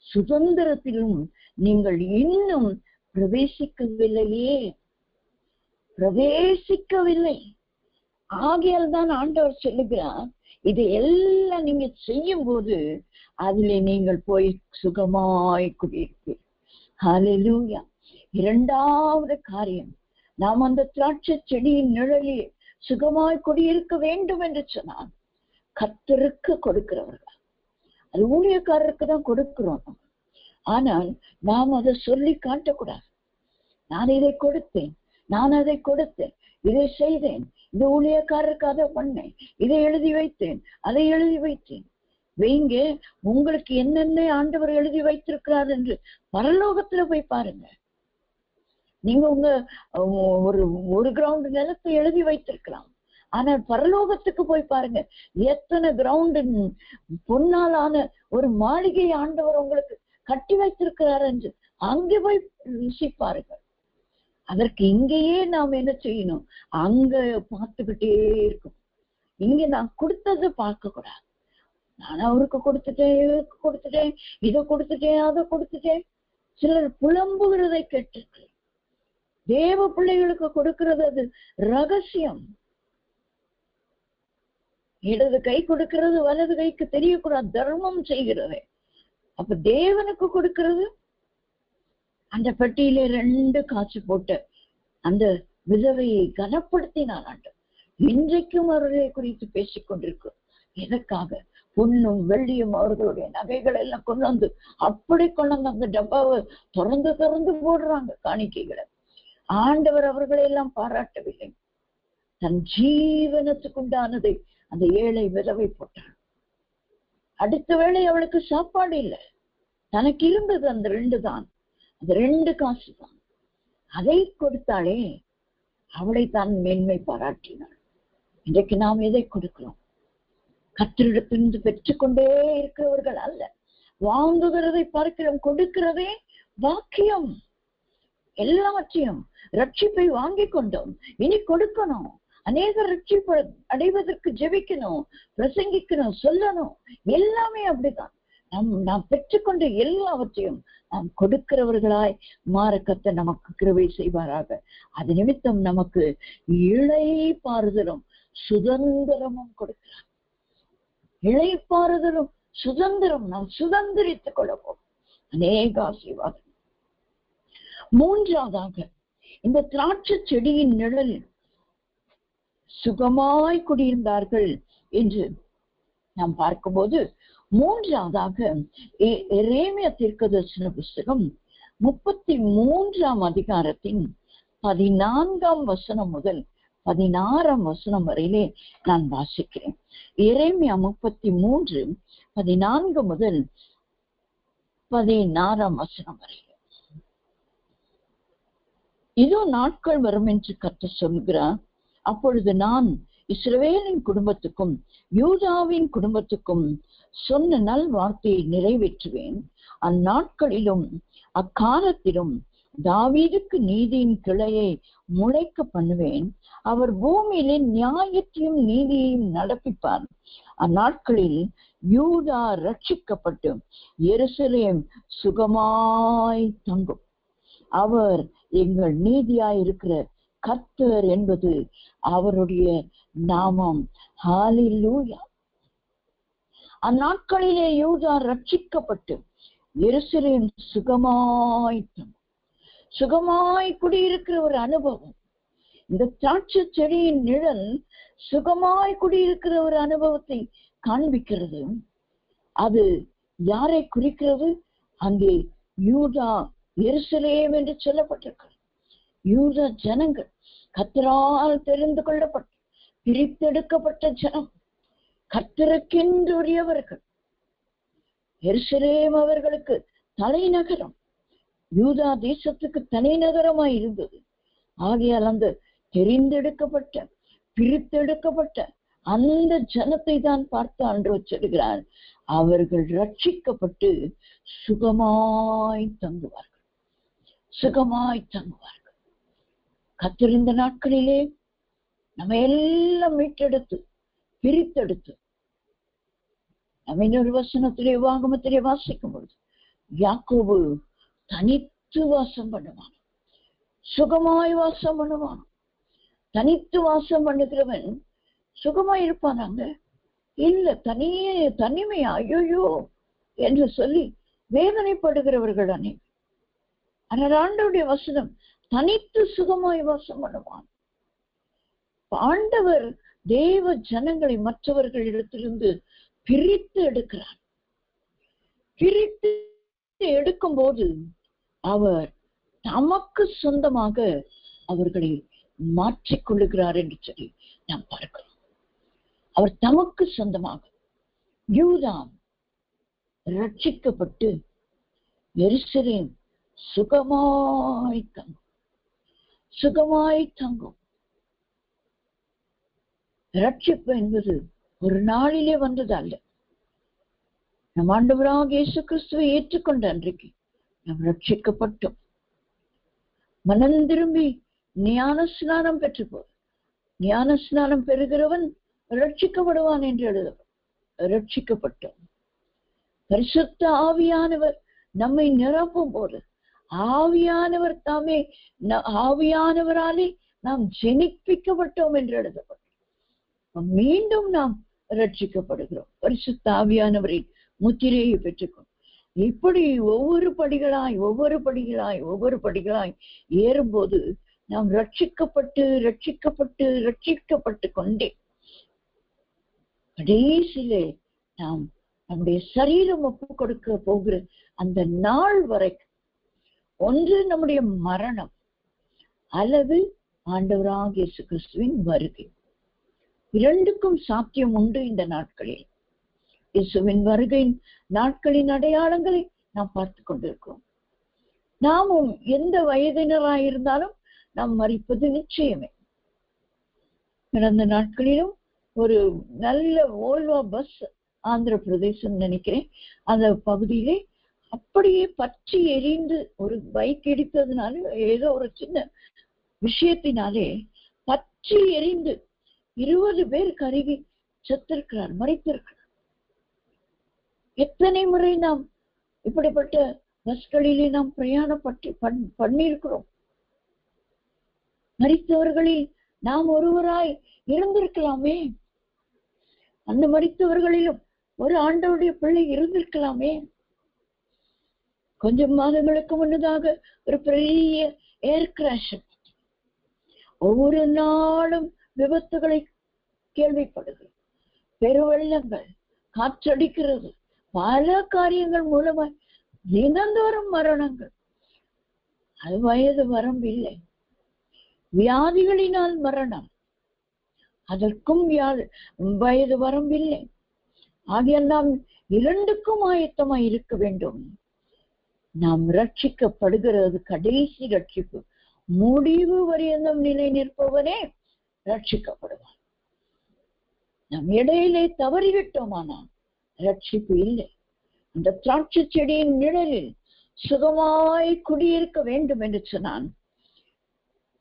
சுதந்திரத்திலும் நீங்கள் இன்னும் பிரவேசிக்கவில்லையே, பிரவேசிக்கவில்லை. ஆகையால் தான் ஆண்டவர் சொல்லுகிறார், இதை எல்லாம் நீங்க செய்யும் போது அதிலே நீங்கள் போய் சுகமாய் குடியிருப்பீர்கள். ஹல்லேலூயா. இரண்டாவது காரியம், நாம் அந்த திராட்சை செடியின் நிழலில் சுகமாய் குடியிருக்க வேண்டும் என்று சொன்னால் கர்த்தருக்கு கொடுக்கிறவர்கள். அது ஊழியக்காரருக்கு தான் கொடுக்கிறோம். ஆனால் நாம் அதை சொல்லி காட்டக்கூடாது. நான் இதை கொடுத்தேன், நான் அதை கொடுத்தேன், இதை செய்தேன், இந்த ஊழியக்காரருக்கு அதை பண்ணேன், இதை எழுதி வைத்தேன், அதை எழுதி வைத்தேன். வைங்க, உங்களுக்கு என்னென்ன ஆண்டவர் எழுதி வைத்திருக்கிறார் என்று பரலோகத்துல போய் பாருங்க. நீங்க உங்க ஒரு கிரவுண்ட் நிலத்தை எழுதி வைத்திருக்கலாம், ஆனால் பரலோகத்துக்கு போய் பாருங்க, எத்தனை கிரவுண்டு பொன்னாலான ஒரு மாளிகை ஆண்டவர் உங்களுக்கு கட்டி வைத்திருக்கிறார் என்று அங்கே போய் ருசிப்பாருங்க. அதற்கு இங்கேயே நாம் என்ன செய்யணும், அங்க பார்த்துக்கிட்டே இருக்கும். இங்க நான் கொடுத்ததை பார்க்க கூடாது. நான் அவருக்கு கொடுத்துட்டேன், இவருக்கு கொடுத்துட்டேன், இதை கொடுத்துட்டேன், அதை கொடுத்துட்டேன். சிலர் புலம்புகிறதை கேட்டிருக்கிறேன். தேவ பிள்ளைகளுக்கு கொடுக்கிறது அது ரகசியம். இடது கை கொடுக்கிறது வலது கைக்கு தெரியக்கூடாது, தர்மம் செய்கிறது. அப்ப தேவனுக்கு கொடுக்கிறது, அந்த பெட்டியிலே 2 காசு போட்டு அந்த விதவையை கனப்படுத்தினார் ஆண்டவர். இன்றைக்கும் அவர்களை குறித்து பேசிக் கொண்டிருக்கிறோம். எதற்காக? பொன்னும் வெள்ளியும் அவர்களுடைய நகைகள் எல்லாம் கொண்டு வந்து அப்படி கொண்டு வந்து அந்த டப்பாவை திறந்து போடுறாங்க காணிக்கைகளை. ஆண்டவர் அவர்களை எல்லாம் பாராட்டவில்லை. தன் ஜீவனத்துக்கு உண்டானதை அந்த ஏழை விதவை போட்டாள். அடுத்த வேளை அவளுக்கு சாப்பாடு இல்லை. தனக்கு இருந்தது அந்த 2 தான், அந்த 2 காசு தான். அதை கொடுத்தாலே அவளை தான் மேன்மை பாராட்டினாள். இன்றைக்கு நாம் எதை கொடுக்கிறோம்? கர்த்தரிடத்திலிருந்து பெற்றுக்கொண்டே இருக்கிறவர்கள் அல்ல, வாங்குகிறதை பார்க்கிறோம். கொடுக்கிறதே பாக்கியம். எல்லாவற்றையும் ரட்சிப்பை வாங்கி கொண்டோம், இனி கொடுக்கணும். அநேக ரட்சிப்பு அடைவதற்கு ஜெபிக்கணும், பிரசங்கிக்கணும், சொல்லணும். எல்லாமே அப்படிதான். நாம் பெற்றுக்கொண்ட எல்லாவற்றையும் நாம் கொடுக்கிறவர்களாய் மாற கர்த்தர் நமக்கு கிருபை செய்வாராக. அது நிமித்தம் நமக்கு இளைப்பாறுதலும் சுதந்திரமும் கொடுக்கிறார். இளைப்பாறுதலும் சுதந்திரம் நாம் சுதந்திரித்துக் கொள்ளவும் அநேக ஆசீர்வாதம். மூன்றாவதாக, இந்த திராட்சை செடியின் நிழலில் சுகமாய் குடியிருந்தார்கள் என்று நாம் பார்க்கும்போது, மூன்றாவதாக எரேமியா தீர்க்கதரிசன புஸ்தகம் 33ஆம் அதிகாரத்தின் 14ஆம் வசனம் முதல் 16ஆம் வசனம் வரையிலே நான் வாசிக்கிறேன். எரேமியா 33 14 முதல் 16ஆம் வசனம் வரையிலே. இதோ நாட்கள் வரும் என்று கர்த்தர் சொல்கிறார், அப்பொழுது நான் இஸ்ரவேலின் குடும்பத்துக்கும் யூதாவின் குடும்பத்துக்கும் சொன்ன நல் வார்த்தையை நிறைவேற்றுவேன். அந்நாட்களிலும் அக்காலத்திலும் தாவீதுக்கு நீதியின் கிளையை முளைக்க பண்ணுவேன். அவர் பூமியிலே நியாயத்தையும் நீதியையும் நடப்பிப்பார். அந்நாட்களில் யூதா ரட்சிக்கப்பட்டு எருசலேம் சுகமாய் தங்கும். அவர் எங்கள் நீதியாயிருக்கிற கர்த்தர் என்பது அவருடைய நாமம். ஹல்லேலூயா. அந்நாட்களிலே யூதா ரட்சிக்கப்பட்டு எருசலேம் சுகமாய் தங்கும். சுகமாய் குடியிருக்கிற ஒரு அனுபவம். இந்த திராட்சை செடியின் நிழல் சுகமாய் குடியிருக்கிற ஒரு அனுபவத்தை காண்பிக்கிறது. அது யாரை குறிக்கிறது? அங்கே யூதா எருசலேம் என்று சொல்லப்பட்டிருக்கிறது. யூதா ஜனங்கள், கர்த்தரால் தெரிந்து கொள்ளப்பட்ட பிரித்தெடுக்கப்பட்ட ஜனம், கர்த்தருக்கென்று உரியவர்கள். எருசலேம் அவர்களுக்கு தலைநகரம், யூதா தேசத்துக்கு தலைநகரமாய் இருந்தது. ஆகையால் அந்த தெரிந்தெடுக்கப்பட்ட பிரித்தெடுக்கப்பட்ட அந்த ஜனத்தை தான் பார்த்து ஆண்டவர் சொல்கிறார், அவர்கள் ரட்சிக்கப்பட்டு சுகமாய் தங்குவார்கள், சுகமாய் தங்குவார்கள். கர்த்தர் இந்த நாட்களிலே நம்ம எல்லாம் மீட்டெடுத்து பிரித்தெடுத்து, நம்ம இன்னொரு வசனத்திலே வாகமத்திலே வாசிக்கும் பொழுது, யாக்கோபு தனித்து வாசம் பண்ணுவான், சுகமாய் வாசம் பண்ணுவான். தனித்து வாசம் பண்ணுகிறவன் சுகமாய் இருப்பானாங்க? இல்ல, தனிமை ஐயோ என்று சொல்லி வேதனைப்படுகிறவர்கள் அனைவரும். ஆனால் ஆண்டவருடைய வசனம் தனித்து சுகமாய் வாசம் பண்ணுவான். ஆண்டவர் தேவ ஜனங்களை மற்றவர்களிடத்திலிருந்து பிரித்து எடுக்கிறார். பிரித்து எடுக்கும் போது அவர் தமக்கு சொந்தமாக அவர்களை மாற்றிக்கொள்ளுகிறார் என்று சொல்லி நாம் பார்க்கிறோம். அவர் தமக்கு சொந்தமாக யூதா ரட்சிக்கப்பட்டு எருசலேம் சுகமாய் தங்கும். ரட்சிப்பு என்பது ஒரு நாளிலே வந்தது அல்ல. நம் ஆண்டவராக இயேசு கிறிஸ்துவை ஏற்றுக்கொண்ட அன்றைக்கு நாம் ரட்சிக்கப்பட்டோம். மனம் திரும்பி ஞான ஸ்நானம் பெற்று போது ஞான ஸ்நானம் பெறுகிறவன் ரட்சிக்கப்படுவான் என்று ரட்சிக்கப்பட்டோம். பரிசுத்த ஆவியானவர் நம்மை நிரப்பும் போது ஆவியானவர் தாமே ஆவியானவராலே நாம் ஜெனிப்பிக்கப்பட்டோம் என்று எழுதப்பட்டோம். மீண்டும் நாம் ரட்சிக்கப்படுகிறோம். பரிசுத்த ஆவியானவரின் முத்திரையை பெற்றுக்கொள். இப்படி ஒவ்வொரு படிகளாய் ஏறும்போது நாம் ரட்சிக்கப்பட்டு கொண்டே கடைசியிலே நாம் நம்முடைய சரீரம் ஒப்பு கொடுக்க போகிற அந்த நாள் வரைக்கும் ஒன்று நம்முடைய மரணம் அல்லது ஆண்டவராகிய இயேசு கிறிஸ்துவின் வருகை. இரண்டுக்கும் சாத்தியம் உண்டு. இந்த நாட்களில் இயேசுவின் வருகையின் நாட்களின் அடையாளங்களை நாம் பார்த்து கொண்டிருக்கிறோம். நாமும் எந்த வயதினராயிருந்தாலும் நாம் மரிப்பது நிச்சயமே. கடந்த நாட்களிலும் ஒரு நல்ல ஓல்வா பஸ், ஆந்திர பிரதேசம் நினைக்கிறேன், அந்த பகுதியிலே அப்படியே பற்றி எரிந்து ஒரு பைக் இடித்ததுனால ஏதோ ஒரு சின்ன விஷயத்தினாலே பற்றி எரிந்து 20 பேர் கருகி செத்திருக்கிறார், மறித்திருக்கிறார். எத்தனை முறை நாம் இப்படிப்பட்ட பஸ்களிலே நாம் பிரயாணப்பட்டு பண்ணியிருக்கிறோம். மரித்தவர்களில் நாம் ஒருவராய் இருந்திருக்கலாமே. அந்த மரித்தவர்களிலும் ஒரு ஆண்டவருடைய பிள்ளை இருந்திருக்கலாமே. கொஞ்சம் மாதங்களுக்கு முன்னதாக ஒரு பெரிய ஏர் கிராஷ், ஒவ்வொரு நாளும் விபத்துகளை கேள்விப்படுகிறது, பெருவெள்ளங்கள், காற்றடிக்கிறது, பல காரியங்கள் மூலமாய் தினந்தோறும் மரணங்கள். அது வயது வரம்பில்லை. வியாதிகளினால் மரணம், அதற்கும் வயது வரம்பில்லை. ஆகியால் நாம் இரண்டுக்கும் ஆயத்தமாய் இருக்க வேண்டும். நாம் ரட்சிக்கப்படுகிறது கடைசி ரட்சிப்பு. முடிவு வரையந்தம் நிலை நிற்பவனே ரட்சிக்கப்படுவான். நாம் இடையிலே தவறிவிட்டோமானால் ரட்சிப்பு இல்லை. அந்த திராட்சை செடியின் நிழலில் சுகமாய் குடியிருக்க வேண்டும் என்று சொன்னான்.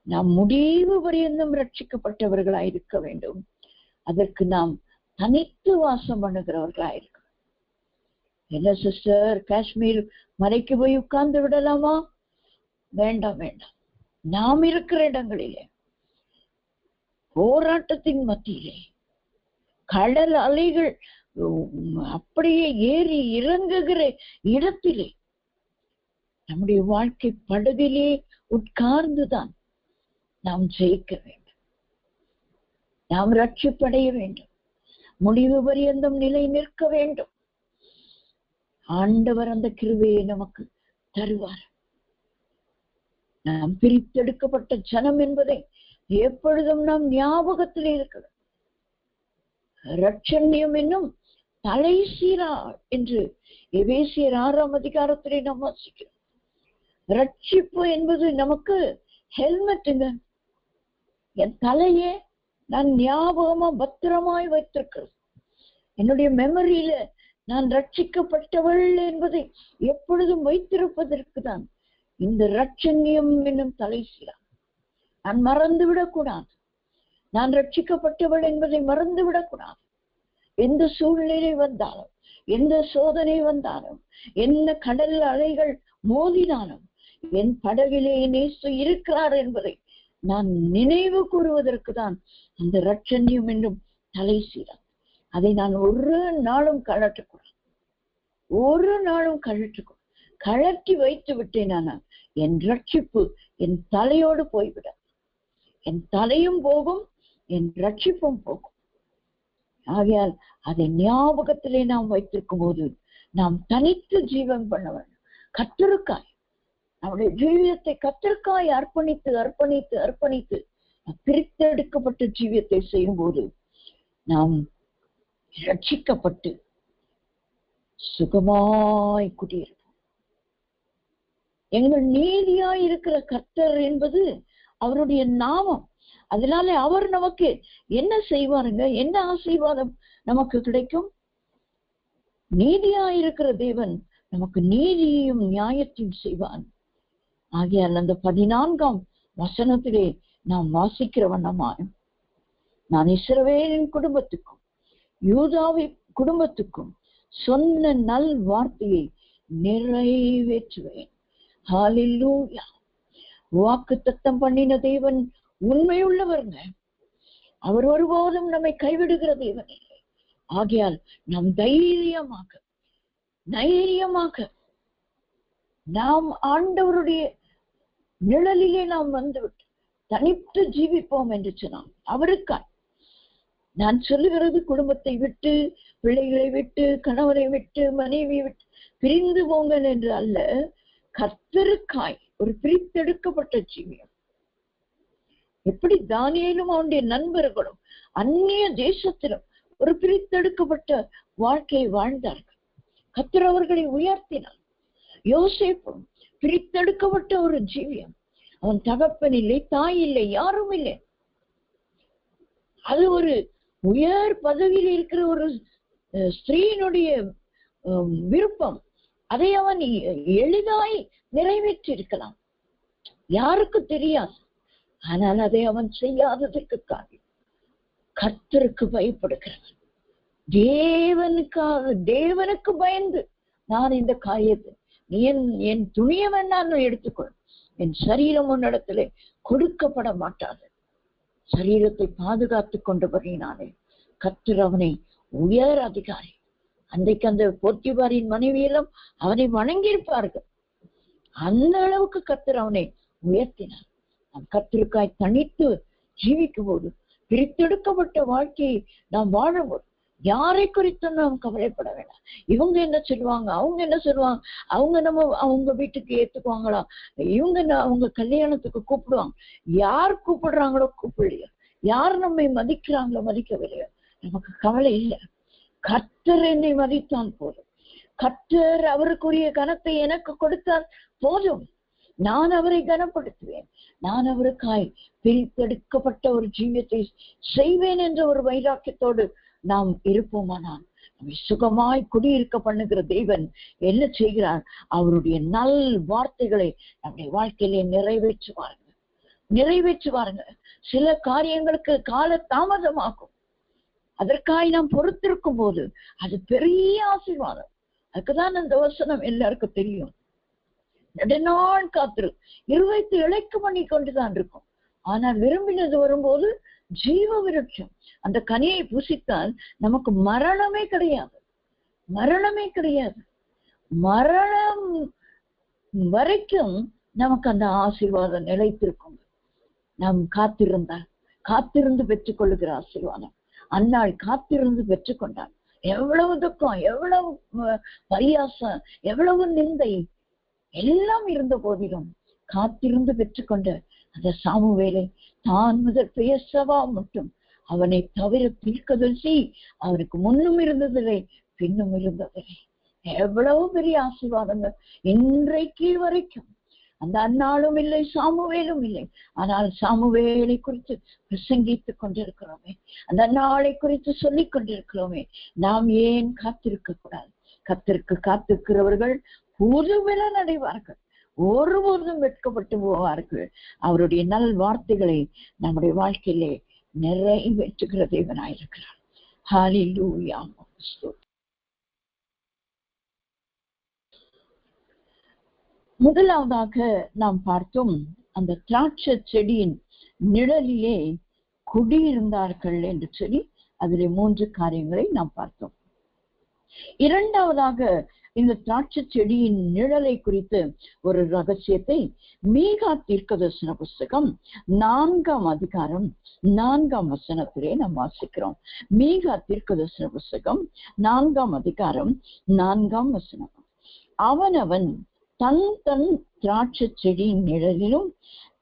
நாம் முடிவு வரையந்தம் ரட்சிக்கப்பட்டவர்களாயிருக்க வேண்டும். அதற்கு நாம் தனித்து வாசம் பண்ணுகிறவர்களாயிருக்க. என்ன சிஸ்டர், காஷ்மீர் மலைக்கு போய் உட்கார்ந்து விடலாமா? வேண்டாம் வேண்டாம். நாம் இருக்கிற இடங்களிலே, போராட்டத்தின் மத்தியிலே, கடல் அலைகள் அப்படியே ஏறி இறங்குகிற இடத்திலே, நம்முடைய வாழ்க்கை படகிலே உட்கார்ந்துதான் நாம் ஜெயிக்க வேண்டும். நாம் ரட்சிப்படைய வேண்டும். முடிவு பரியந்தம் நிலை நிற்க வேண்டும். ஆண்டவர் அந்த கிருபையை நமக்கு தருவார். நாம் பிரித்தெடுக்கப்பட்ட ஜனம் என்பதை எப்பொழுதும் நாம் ஞாபகத்தில் இருக்கிறோம். ரட்சண்யம் என்னும் தலை சீரா என்று எபேசியர் 6ஆம் அதிகாரத்திலே நாம் வாசிக்கிறோம். ரட்சிப்பு என்பது நமக்கு ஹெல்மெட்டுங்க. என் தலையே நான் ஞாபகமா பத்திரமாய் வைத்திருக்கிறேன். என்னுடைய மெமரியில நான் ரட்சிக்கப்பட்டவள் என்பதை எப்பொழுதும் வைத்திருப்பதற்கு தான் இந்த ரட்சண்யம் என்னும் தலை சீரா. நான் மறந்து விடக்கூடாது. நான் ரட்சிக்கப்பட்டவள் என்பதை மறந்து விடக்கூடாது. எந்த சூழ்நிலை வந்தாலும், எந்த சோதனை வந்தாலும், என்ன கடல் அலைகள் மோதினாலும் என் படகிலே நேசு இருக்கிறார் என்பதை நான் நினைவு கூறுவதற்கு தான் அந்த ரட்சண்யம் என்றும் தலை சீரம். அதை நான் ஒரு நாளும் கழற்றக்கூடாது, ஒரு நாளும் கழற்றக்கூடாது. கழற்றி வைத்து விட்டேன். ஆனால் என் ரட்சிப்பு என் தலையோடு போய்விட, என் தலையும் போகும், என் ரட்சிப்பும் போகும். ஆகையால் அதை ஞாபகத்திலே நாம் வைத்திருக்கும் போது நாம் தனித்து ஜீவன் பண்ண வேண்டும். கர்த்தருக்காய் நம்முடைய ஜீவியத்தை கர்த்தருக்காய் அர்ப்பணித்து அர்ப்பணித்து அர்ப்பணித்து பிரித்தெடுக்கப்பட்ட ஜீவியத்தை செய்யும் போது நாம் ரட்சிக்கப்பட்டு சுகமாய் குடியிருப்போம். எங்கள் நீதியாய் இருக்கிற கர்த்தர் என்பது அவருடைய நாமம். அதனால அவர் நமக்கு என்ன செய்வாருங்க? என்ன ஆசீர்வாதம் நமக்கு கிடைக்கும்? நீதியாயிருக்கிற தேவன் நமக்கு நீதியையும் நியாயத்தையும் செய்வான். ஆகையால் அந்த 14ஆம் வசனத்திலே நாம் வாசிக்கிற வண்ணமாய், நான் இஸ்ரவேலின் குடும்பத்துக்கும் யூதாவின் குடும்பத்துக்கும் சொன்ன நல் வார்த்தையை நிறைவேற்றுவேன். ஹல்லேலூயா. வாக்கு தத்தம் பண்ணின தேவன் உண்மையுள்ளவர்ங்க. அவர் ஒருபோதும் நம்மை கைவிடுகிற தேவன் இல்லை. ஆகையால் நாம் தைரியமாக நாம் ஆண்டவருடைய நிழலிலே நாம் வந்துவிட்டு தனித்து ஜீவிப்போம் என்று சொன்னான். அவருக்காய் நான் சொல்லுகிறது, குடும்பத்தை விட்டு, பிள்ளைகளை விட்டு, கணவரை விட்டு, மனைவியை விட்டு பிரிந்து போங்கள் என்று அல்ல. கர்த்தருக்காய் ஒரு பிரித்தெடுக்கப்பட்ட ஜீவியம். எப்படி தானியேலும் அவனுடைய நண்பர்களும் அந்நிய தேசத்திலும் ஒரு பிரித்தெடுக்கப்பட்ட வாழ்க்கையை வாழ்ந்தார்கள். கர்த்தர் அவர்களை உயர்த்தினார். யோசேப்பும் பிரித்தெடுக்கப்பட்ட ஒரு ஜீவியம். அவன் தகப்பன் இல்லை, தாய் இல்லை, யாரும் இல்லை. அது ஒரு உயர் பதவியில் இருக்கிற ஒரு ஸ்திரீனுடைய விருப்பம். அதை அவன் எளிதாய் நிறைவேற்றி இருக்கலாம், யாருக்கு தெரியாது. ஆனால் அதை அவன் செய்யாததற்கு காரணம் கர்த்தருக்கு பயப்படுகிறவன். தேவனுக்கு பயந்து நான் இந்த காரியத்தை என் துணியை வேண்டாம் எடுத்துக்கொள், என் சரீரம் உன்னிடத்திலே கொடுக்கப்பட மாட்டாது. சரீரத்தை பாதுகாத்து கொண்டபடியினாலே கர்த்தர் அவனை உயர் அதிகாரி. அன்றைக்கு அந்த போத்திபாரின் மனைவியெல்லாம் அவனை வணங்கியிருப்பார்கள். அந்த அளவுக்கு கர்த்தர் அவனை உயர்த்தினார். நாம் கர்த்தருக்காய் தனித்து ஜீவிக்கும் போது, பிரித்தெடுக்கப்பட்ட வாழ்க்கையை நாம் வாழும்போது யாரை குறித்தும் நாம் கவலைப்பட வேண்டாம். இவங்க என்ன சொல்லுவாங்க, அவங்க என்ன சொல்லுவாங்க, அவங்க வீட்டுக்கு ஏத்துக்குவாங்களா, அவங்க கல்யாணத்துக்கு கூப்பிடுவாங்க. யார் கூப்பிடுறாங்களோ கூப்பிடலையோ, யார் நம்மை மதிக்கிறாங்களோ மதிக்கவில்லையோ, நமக்கு கவலை இல்லை. கர்த்தர் என்னை மதித்தான் போதும். கர்த்தர் அவருக்குரிய கனத்தை எனக்கு கொடுத்தால் போதும். நான் அவரை கனப்படுத்துவேன். நான் அவருக்காய் பிரித்தெடுக்கப்பட்ட ஒரு ஜீவியத்தை செய்வேன் என்ற ஒரு வைராக்கியத்தோடு நாம் இருப்போமானால் நம்மை சுகமாய் குடியிருக்க பண்ணுகிற தேவன் என்ன செய்கிறார்? அவருடைய நல் வார்த்தைகளை நம்முடைய வாழ்க்கையிலே நிறைவேற்றுவாருங்க. சில காரியங்களுக்கு கால தாமதமாகும். அதற்காக நாம் பொறுத்திருக்கும் போது அது பெரிய ஆசீர்வாதம். அதுக்குதான் அந்த வசனம் எல்லாருக்கும் தெரியும். நெடுநாள் காத்திரு இருவைத்து இழைக்கு பண்ணி கொண்டுதான் இருக்கும். ஆனால் விரும்பினது வரும்போது ஜீவ விருட்சம், அந்த கனியை புசித்தால் நமக்கு மரணமே கிடையாது. மரணம் வரைக்கும் நமக்கு அந்த ஆசீர்வாதம் நிலைத்திருக்கும். நாம் காத்திருந்து பெற்றுக் கொள்ளுகிற ஆசீர்வாதம். அந்நாள் காத்திருந்து பெற்றுக்கொண்டான். எவ்வளவு துக்கம், எவ்வளவு பரியாசம், எவ்வளவு நிந்தை எல்லாம் இருந்த போதிலும் காத்திருந்து பெற்றுக்கொண்ட அந்த சாமுவேலை தான் முதல் பெயர்சவா மட்டும் அவனை தவிர தீர்க்கதரிசி அவனுக்கு முன்னும் இருந்ததில்லை, பின்னும் இருந்ததில்லை. எவ்வளவு பெரிய ஆசீர்வாதங்கள் இன்றைக்கு வரைக்கும். அந்த அந்நாளும் இல்லை, சாமுவேலும் இல்லை. ஆனால் சாமுவேலை குறித்து பிரசங்கித்துக் கொண்டிருக்கிறோமே, அந்த நாளை குறித்து சொல்லிக் கொண்டிருக்கிறோமே. நாம் ஏன் காத்திருக்க கூடாது? கர்த்தருக்கு காத்திருக்கிறவர்கள் புதுபலன் அடைவார்கள், ஒருபோதும் வெட்கப்பட்டு போவார்கள். அவருடைய நல் வார்த்தைகளை நம்முடைய வாழ்க்கையிலே நிறைவேற்றுகிற தேவனாயிருக்கிறார். ஹல்லேலூயா. முதலாவதாக நாம் பார்த்தோம், அந்த திராட்சை செடியின் நிழலிலே குடியிருந்தார்கள் என்று சொல்லி அதிலே 3 காரியங்களை நாம் பார்த்தோம். இரண்டாவதாக இந்த திராட்சை செடியின் நிழலை குறித்து ஒரு ரகசியத்தை மீகா தீர்க்கதரிசன புஸ்தகம் 4ஆம் அதிகாரம் 4ஆம் வசனத்திலே நாம் வாசிக்கிறோம். மீகா தீர்க்கதரிசன புஸ்தகம் 4ஆம் அதிகாரம் 4ஆம் வசனம். அவனவன் தன் தன் திராட்சை செடியின் நிழலிலும்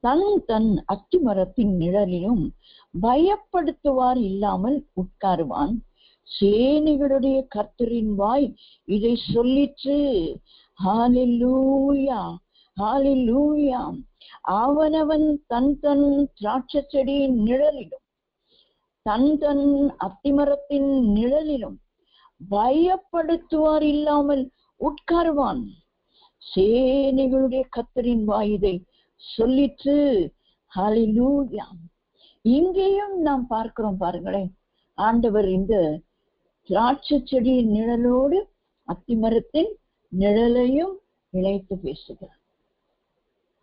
தன் தன் அத்திமரத்தின் நிழலிலும் பயப்படுத்துவார் இல்லாமல் உட்காருவான். சேனைகளுடைய கர்த்தரின் வாய் இதை சொல்லிற்று. ஹல்லேலூயா, ஹல்லேலூயா. அவனவன் தன் தன் திராட்சை செடியின் நிழலிலும் தன் தன் அத்திமரத்தின் நிழலிலும் பயப்படுத்துவார் இல்லாமல் உட்காருவான். சேனைகளுடைய கர்த்தரின் வாய் இதை சொல்லிற்று. ஹல்லேலூயா. இங்கேயும் நாம் பார்க்கிறோம், பாருங்களேன், ஆண்டவர் இந்த திராட்சை செடியின் நிழலோடு அத்திமரத்தின் நிழலையும் இணைத்து பேசுகிறார்.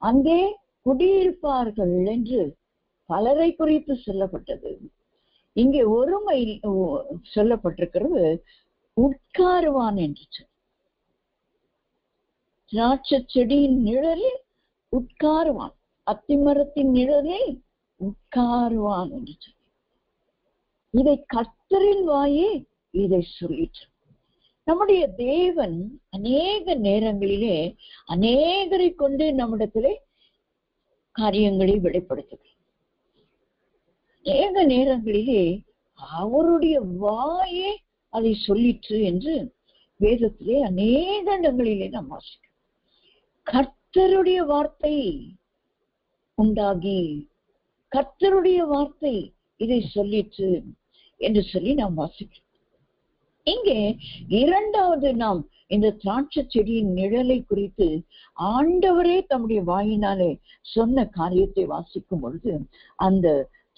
அங்கே குடியிருப்பார்கள் என்று பலரை குறித்து சொல்லப்பட்டது. இங்கே ஒருமை சொல்லப்பட்டிருக்கிறது, உட்காருவான் என்று சொல்லி. திராட்சை செடியின் நிழலில் உட்காருவான், அத்திமரத்தின் நிழலில் உட்காருவான் என்று சொல்லி. இதை கர்த்தரின் வாயே இதை சொல்லிற்று. நம்முடைய தேவன் அநேக நேரங்களிலே அநேகரை கொண்டு நம்மிடத்திலே காரியங்களை வெளிப்படுத்துகிறார். அநேக நேரங்களிலே அவருடைய வாயே அதை சொல்லிற்று என்று வேதத்திலே அநேக இடங்களிலே நாம் வாசிக்கிறோம். கர்த்தருடைய வார்த்தை உண்டாகி கர்த்தருடைய வார்த்தை இதை சொல்லிற்று என்று சொல்லி நாம் வாசிக்கிறோம். இங்கே இரண்டாவது நாம் இந்த திராட்சை செடியின் நிழலை குறித்து ஆண்டவரே தம்முடைய வாயினாலே சொன்ன காரியத்தை வாசிக்கும் பொழுது, அந்த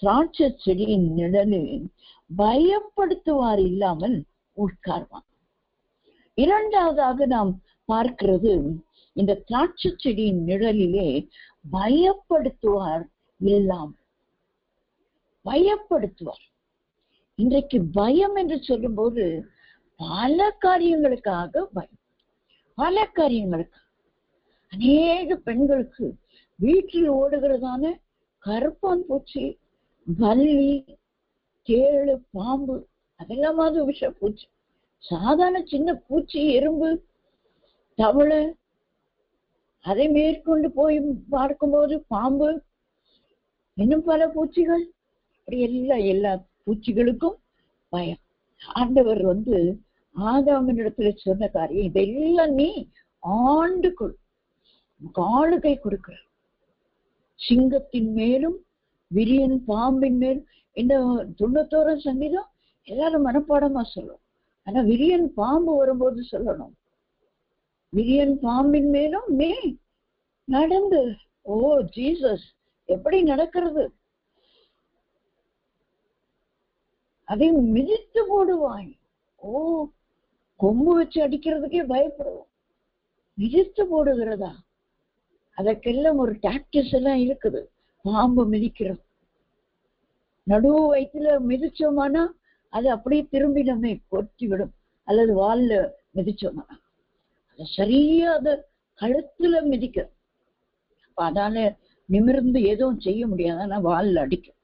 திராட்சை செடியின் நிழலில் பயப்படுத்துவார் இல்லாமல் உட்கார்வான். இரண்டாவதாக நாம் பார்க்கிறது, இந்த திராட்சை செடியின் நிழலிலே பயப்படுத்துவார் இல்லாமல். பயப்படுத்துவார். இன்றைக்கு பயம் என்று சொல்லும் போது பல காரியங்களுக்காக பயம், பல காரியங்களுக்கு. அநேக பெண்களுக்கு வீட்டில் ஓடுகிறதான கருப்பான் பூச்சி, பல்லி, தேளு, பாம்பு, அதெல்லாமாவது விஷ பூச்சி. சாதாரண சின்ன பூச்சி, எறும்பு, தவளை, அதை மேற்கொண்டு போய் பார்க்கும்போது பாம்பு, இன்னும் பல பூச்சிகள். அப்படி எல்லா பூச்சிகளுக்கும் பயம். ஆண்டவர் ஆதாமினிடத்துல சொன்ன காரியம், இதெல்லாம் நீ ஆண்டுக்குள் ஆளுகை கொடுக்கிற. சிங்கத்தின் மேலும் விரியன் பாம்பின் மேலும். இந்த 91 சங்கீதம் எல்லாரும் மனப்பாடமா சொல்லும். ஆனா விரியன் பாம்பு வரும்போது சொல்லணும், விரியன் பாம்பின் மேலும் நீ நடந்து. ஓ ஜீசஸ், எப்படி நடக்கிறது? அதை மிதித்து போடுவாய். ஓ, கொம்பு வச்சு அடிக்கிறதுக்கே பயப்படுவோம், மிதித்து போடுகிறதா? அதற்கெல்லாம் ஒரு டாக்டிஸ் எல்லாம் இருக்குது. பாம்பு மிதிக்கிறது, நடுவு வயிற்றுல மிதிச்சோமானா அது அப்படியே திரும்பி நம்மை கொத்தி விடும். அல்லது வால்ல மிதிச்சோமானா அது சரியா அதை கழுத்துல மிதிக்கும். அதனால நிமிர்ந்து எதுவும் செய்ய முடியாது, ஆனா வால்ல அடிக்கும்.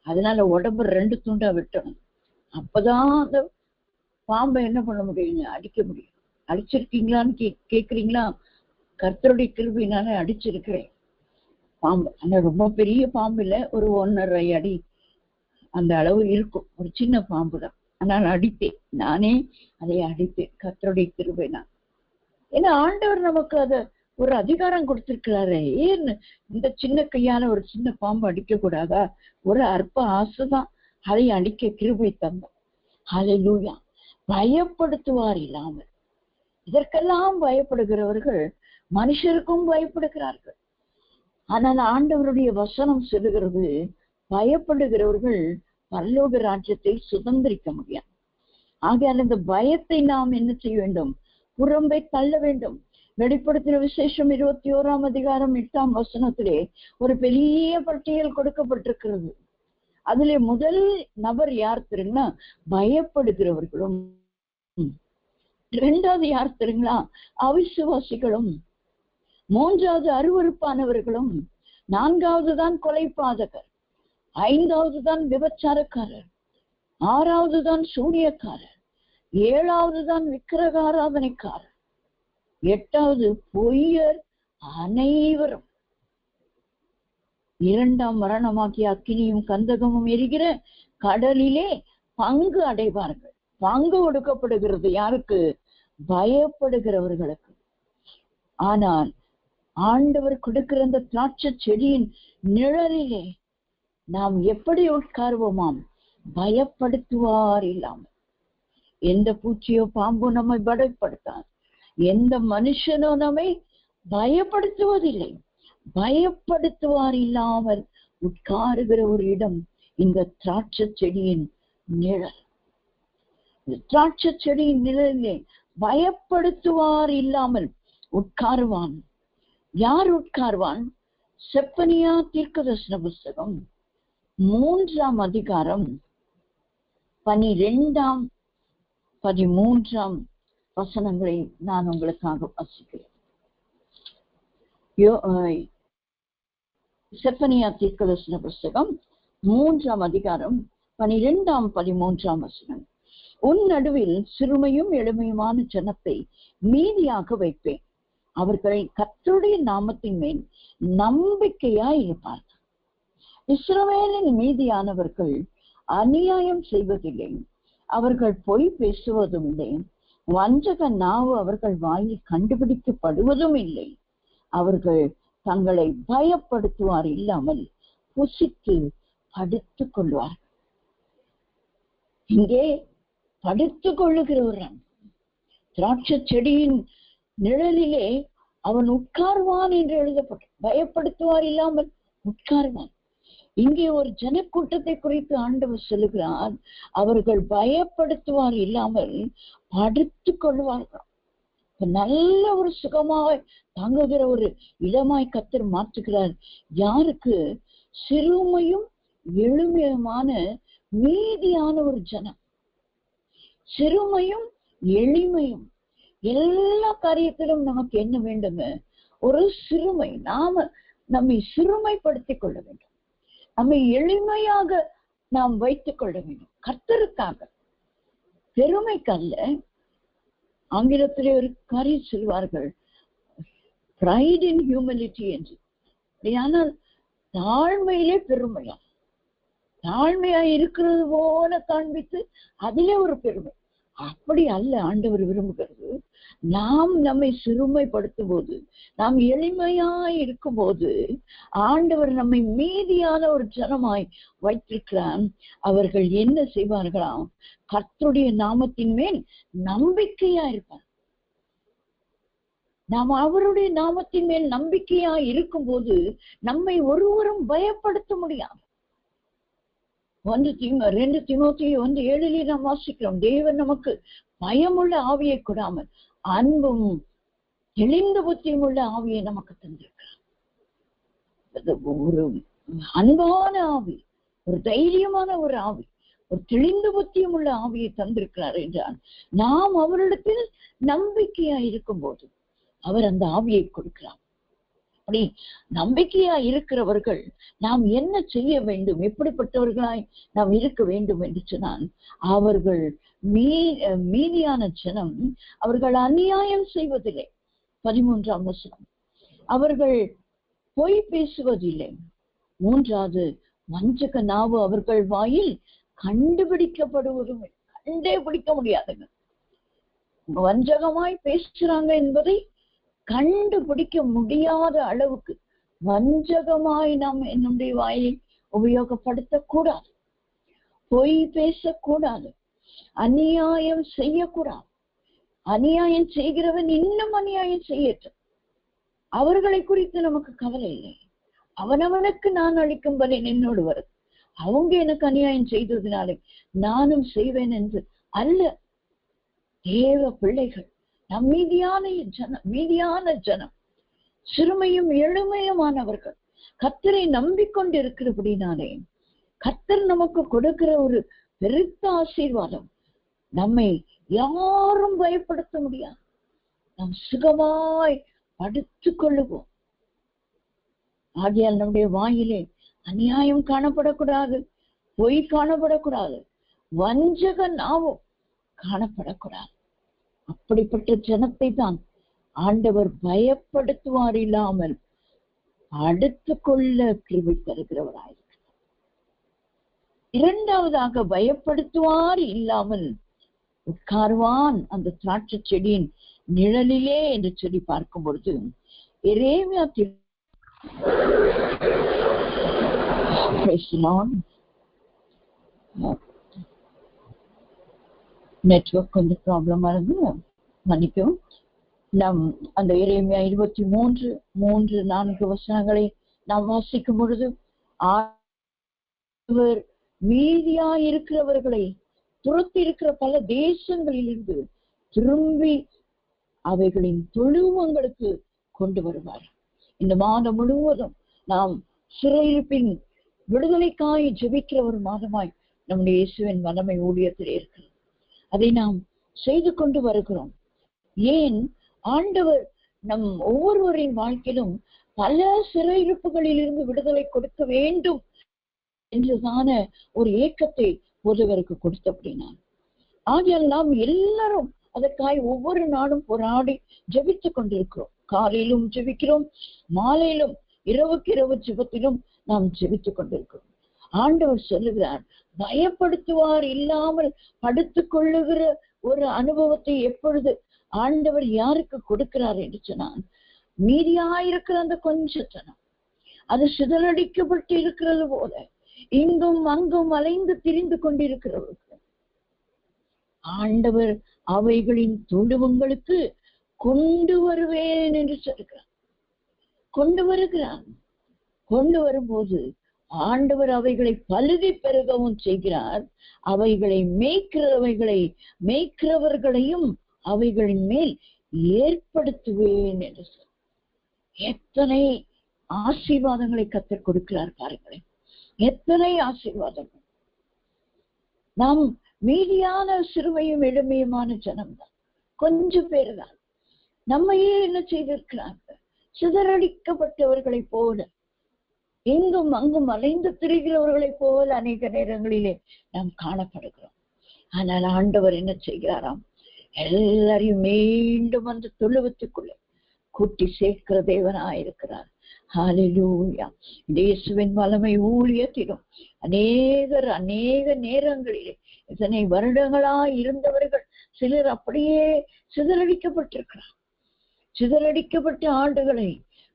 அதனால உடம்பு 2 துண்டா விட்டணும். அப்பதான் அந்த பாம்பை என்ன பண்ண முடியுங்க, அடிக்க முடியும். அடிச்சிருக்கீங்களான்னு கேக்குறீங்களா? கர்த்தருடைய கிருபையினால அடிச்சிருக்கிறேன் பாம்பு. ஆனா ரொம்ப பெரிய பாம்பு இல்ல, ஒரு 1.5 அடி அந்த அளவு இருக்கும், ஒரு சின்ன பாம்பு தான். ஆனால் அடித்தேன், நானே அதை அடித்தேன், கர்த்தருடைய கிருபையினால். ஏன்னா ஆண்டவர் நமக்கு அத ஒரு அதிகாரம் கொடுத்திருக்கிறாரு. ஏன்னு இந்த சின்ன கையால ஒரு சின்ன பாம்பு அடிக்க கூடாதா? ஒரு அற்ப ஆசைதான், அதை அடிக்க கிருபை தந்தார். ஹல்லேலூயா. பயப்படுத்துவார் இல்லாமல். இதற்கெல்லாம் பயப்படுகிறவர்கள் மனுஷருக்கும் பயப்படுகிறார்கள். ஆனால் ஆண்டவருடைய வசனம் சொல்லுகிறது, பயப்படுகிறவர்கள் பரலோக ராஜ்யத்தை சுதந்திரிக்க முடியாது. ஆகையால் இந்த பயத்தை நாம் என்ன செய்ய வேண்டும்? புறம்பே தள்ள வேண்டும். வெளிப்படுத்தின விசேஷம் 21ஆம் அதிகாரம் 8ஆம் வசனத்திலே ஒரு பெரிய பட்டியல் கொடுக்கப்பட்டிருக்கிறது. அதிலே முதல் நபர் யார் தெரியுங்களா? பயப்படுகிறவர்களும். இரண்டாவது யார் தெரியுங்களா? அவிசுவாசிகளும். மூன்றாவது அருவருப்பானவர்களும். நான்காவது தான் கொலைபாதகர். ஐந்தாவது தான் விபச்சாரக்காரர். ஆறாவது தான் சூனியக்காரர். ஏழாவது தான் விக்கிரகாராதனைக்காரர். எட்டாவது பொய்யர் அனைவரும் இரண்டாம் மரணமாகிய அக்கினியும் கந்தகமும் எரிகிற கடலிலே பங்கு அடைவார்கள். பங்கு ஒடுக்கப்படுகிறது யாருக்கு? பயப்படுகிறவர்களுக்கு. ஆனால் ஆண்டவர் கொடுக்கிற அந்த திராட்சை செடியின் நிழலிலே நாம் எப்படி உட்காருவோமாம்? பயப்படுத்துவார் இல்லாமல். எந்த பூச்சியோ பாம்போ நம்மை பயப்படுத்தார். எந்த மனுஷனோ நம்மை பயப்படுத்துவதில்லை. பயப்படுத்துவார் இல்லாமல் உட்காருகிற ஒரு இடம் இந்த திராட்சை செடியின் நிழல். திராட்சை செடியின் நிழலிலே பயப்படுத்துவார் இல்லாமல் உட்காருவான். யார் உட்காருவான்? செப்பனியா தீர்க்கதரிசன புஸ்தகம் 3ஆம் அதிகாரம் 12ஆம் 13ஆம் வசனங்களை நான் உங்களுக்காக வாசிக்கிறேன். செப்பனியா தீர்க்கதரிசன புஸ்தகம் 3ஆம் அதிகாரம் 12ஆம் 13ஆம் வசனம். உன் நடுவில் சிறுமையும் எளிமையுமான ஜனத்தை மீதியாக வைப்பேன். அவர்கள் கர்த்தருடைய நாமத்தின் மேல் நம்பிக்கையாய் இருப்பார்கள். இஸ்ரவேலின் மீதியானவர்கள் அநியாயம் செய்வதில்லை. அவர்கள் பொய் பேசுவதும் இல்லை. வஞ்சக நாவு அவர்கள் வாயில் கண்டுபிடிக்கப்படுவதும் இல்லை. அவர்கள் தங்களை பயப்படுத்துவார் இல்லாமல் புசித்து படுத்துக் கொள்வார்கள். இங்கே படுத்துக் கொள்ளுகிறவன் திராட்சை செடியின் நிழலிலே அவன் உட்கார்வான் என்று எழுதப்பட்ட. பயப்படுத்துவார் இல்லாமல் உட்கார்வான். இங்கே ஒரு ஜனக்கூட்டத்தை குறித்து ஆண்டவர் சொல்லுகிறார். அவர்கள் பயப்படுத்துவார் இல்லாமல் படுத்துக் கொள்வார்கள். நல்ல ஒரு சுகமாய் தாங்குகிற ஒரு இடமாய் கர்த்தர் மாற்றுகிறார். யாருக்கு? சிறுமையும் எளிமையுமான மீதியான ஒரு ஜனம். சிறுமையும் எளிமையும். எல்லா காரியத்திலும் நமக்கு என்ன வேண்டுங்க? ஒரு சிறுமை. நம்மை சிறுமைப்படுத்திக் கொள்ள வேண்டும். நம்மை எளிமையாக நாம் வைத்துக் கொள்ள வேண்டும். கர்த்தருக்காக, பெருமைக்கல்ல. ஆங்கிலத்திலே ஒரு காரியம் சொல்வார்கள், pride in humility என்று. ஆனால் தாழ்மையிலே பெருமையா, தாழ்மையா இருக்கிறது போல காண்பித்து அதிலே ஒரு பெருமை. அப்படி அல்ல ஆண்டவர் விரும்புகிறது. நாம் நம்மை சிறுமைப்படுத்தும் போது, நாம் எளிமையாய் இருக்கும் போது ஆண்டவர் நம்மை மீதியான ஒரு ஜனமாய் வைத்திருக்கிறான். அவர்கள் என்ன செய்வார்களாம்? கர்த்தருடைய நாமத்தின் மேல் நம்பிக்கையா இருப்பார். நாம் அவருடைய நாமத்தின் மேல் நம்பிக்கையா இருக்கும் போது நம்மை ஒருவரும் பயப்படுத்த முடியாது. 2 தீமோத்தேயு 1:7 நாம் வாசிக்கிறோம். தேவன் நமக்கு பயமுள்ள ஆவியை கொடாமல் அன்பும் தெளிந்த புத்தியும் உள்ள ஆவியை நமக்கு தந்திருக்கிறார். ஒரு அன்பான ஆவி, ஒரு தைரியமான ஒரு ஆவி, ஒரு தெளிந்த புத்தியும் உள்ள ஆவியை தந்திருக்கிறார் என்றால் நாம் அவரிடத்தில் நம்பிக்கையா இருக்கும் போது அவர் அந்த ஆவியை கொடுக்கிறார். அப்படி நம்பிக்கையா இருக்கிறவர்கள் நாம் என்ன செய்ய வேண்டும், எப்படிப்பட்டவர்களாய் நாம் இருக்க வேண்டும் என்று சொன்னால், அவர்கள் மீதியான ஜனம் அவர்கள் அநியாயம் செய்வதில்லை. 13ஆம் வசனம். அவர்கள் பொய் பேசுவதில்லை. 3வது, வஞ்சக நாவு அவர்கள் வாயில் கண்டுபிடிக்கப்படுவதும். கண்டே பிடிக்க முடியாதுங்க. வஞ்சகமாய் பேசுறாங்க என்பதை கண்டுபிடிக்க முடியாத அளவுக்கு வஞ்சகமாய் நாம் என்னுடைய வாயை உபயோகப்படுத்தக்கூடாது. பொய் பேசக்கூடாது. அநியாயம் செய்யக்கூடாது. அநியாயம் செய்கிறவன் இன்னும் அநியாயம் செய்யட்டும். அவர்களை குறித்து நமக்கு கவலை இல்லை. அவனவனுக்கு நான் அளிக்கும் பலன் என்னோடு வருது. அவங்க எனக்கு அநியாயம் செய்ததுனாலே நானும் செய்வேன் என்று அல்ல. தேவ பிள்ளைகள் நம் மீதியான ஜனம் சிறுமையும் எளிமையுமானவர்கள் கர்த்தரை நம்பிக்கொண்டிருக்கிறபடினாலே கர்த்தர் நமக்கு கொடுக்கிற ஒரு பெருத்த ஆசீர்வாதம். நம்மை யாரும் பயப்படுத்த முடியாது. நாம் சுகமாய் படுத்துக் கொள்ளுவோம். ஆகையால் நம்முடைய வாயிலே அநியாயம் காணப்படக்கூடாது, பொய் காணப்படக்கூடாது, வஞ்சக நாவும் காணப்படக்கூடாது. அப்படிப்பட்ட ஜனத்தை தான் ஆண்டவர் பயப்படுத்துவார் இல்லாமல் அடுத்துக் கொள்ள கிருபை தருகிறவராயிருக்கிறார். இரண்டாவதாக, பயப்படுத்துவார் இல்லாமல் உட்கார்வான் அந்த திராட்சை செடியின் நிழலிலே என்று சொல்லி பார்க்கும் பொழுது எரேமியா நெட்வொர்க் கொஞ்சம் ப்ராப்ளமா இருந்து மன்னிக்கவும். நம் அந்த எரேமியா 23:3-4 வசனங்களை நாம் வாசிக்கும் பொழுது ஆண்டவர் மீதியா இருக்கிறவர்களை துரத்தி இருக்கிற பல தேசங்களிலிருந்து திரும்பி அவைகளின் தொழுவங்களுக்கு கொண்டு வருவார். இந்த மாதம் முழுவதும் நாம் சிறையிருப்பின் விடுதலைக்காய் ஜெபிக்கிற ஒரு மாதமாய் நம்முடைய இயேசுவின் வல்லமை ஊழியத்தில் இருக்கிறது. அதை நாம் செய்து கொண்டு வருகிறோம். ஏன்? ஆண்டவர் நம் ஒவ்வொருவரின் வாழ்க்கையிலும் பல சிறையிருப்புகளில் இருந்து விடுதலை கொடுக்க வேண்டும் என்றுதான ஒரு ஏக்கத்தை ஒருவருக்கு கொடுத்தபடினான். ஆகையால் நாம் எல்லாரும் அதற்காய் ஒவ்வொரு நாளும் போராடி ஜெபித்துக் கொண்டிருக்கிறோம். காலையிலும் ஜெபிக்கிறோம், மாலையிலும் இரவுக்கு இரவு ஜெபத்திலும் நாம் ஜெபித்துக் கொண்டிருக்கிறோம். ஆண்டவர் சொல்லுகிறார், பயப்படுத்துவார் இல்லாமல் படுத்துக் கொள்ளுகிற ஒரு அனுபவத்தை எப்பொழுது ஆண்டவர் யாருக்கு கொடுக்கிறார் என்று சொன்னான், மீதியாயிருக்கிற அந்த கொஞ்ச ஜனம் அது சிதறடிக்கப்பட்டு இருக்கிறது போல இங்கும் அங்கும் அலைந்து திரிந்து கொண்டிருக்கிறவர்கள் ஆண்டவர் அவைகளின் தொழுவங்களுக்கு கொண்டு வருவேன் என்று சொல்கிறார். கொண்டு வருகிறார். கொண்டு வரும்போது ஆண்டவர் அவைகளை பழுதி பெருகவும் செய்கிறார். அவைகளை மேய்க்கிறவர்களையும் அவைகளின் மேல் ஏற்படுத்துவேன் என்று சொல். எத்தனை ஆசீர்வாதங்களை கர்த்தர் கொடுக்கிறார் பாருங்களேன், எத்தனை ஆசீர்வாதங்கள். நாம் மீதியான சிறுமையும் எளிமையுமான ஜனம்தான், கொஞ்சம் பேர் தான். நம்மையே என்ன செய்திருக்கிறாங்க, சிதறடிக்கப்பட்டவர்களை போல எங்கும் அங்கும் அலைந்து திரிகிறவர்களை போல அநேக நேரங்களிலே நாம் காணப்படுகிறோம். ஆனால் ஆண்டவர் என்ன செய்கிறாராம், எல்லாரையும் மீண்டும் அந்த தொழுவத்துக்குள்ளே கூட்டி சேர்க்கிற தேவனாயிருக்கிறார். ஹல்லேலூயா. இயேசுவின் வல்லமை ஊழியத்திலும் அநேக நேரங்களிலே இத்தனை வருடங்களாய் இருந்தவர்கள் சிலர் அப்படியே சிதறடிக்கப்பட்டிருக்கிறார். சிதறடிக்கப்பட்ட ஆடுகளை,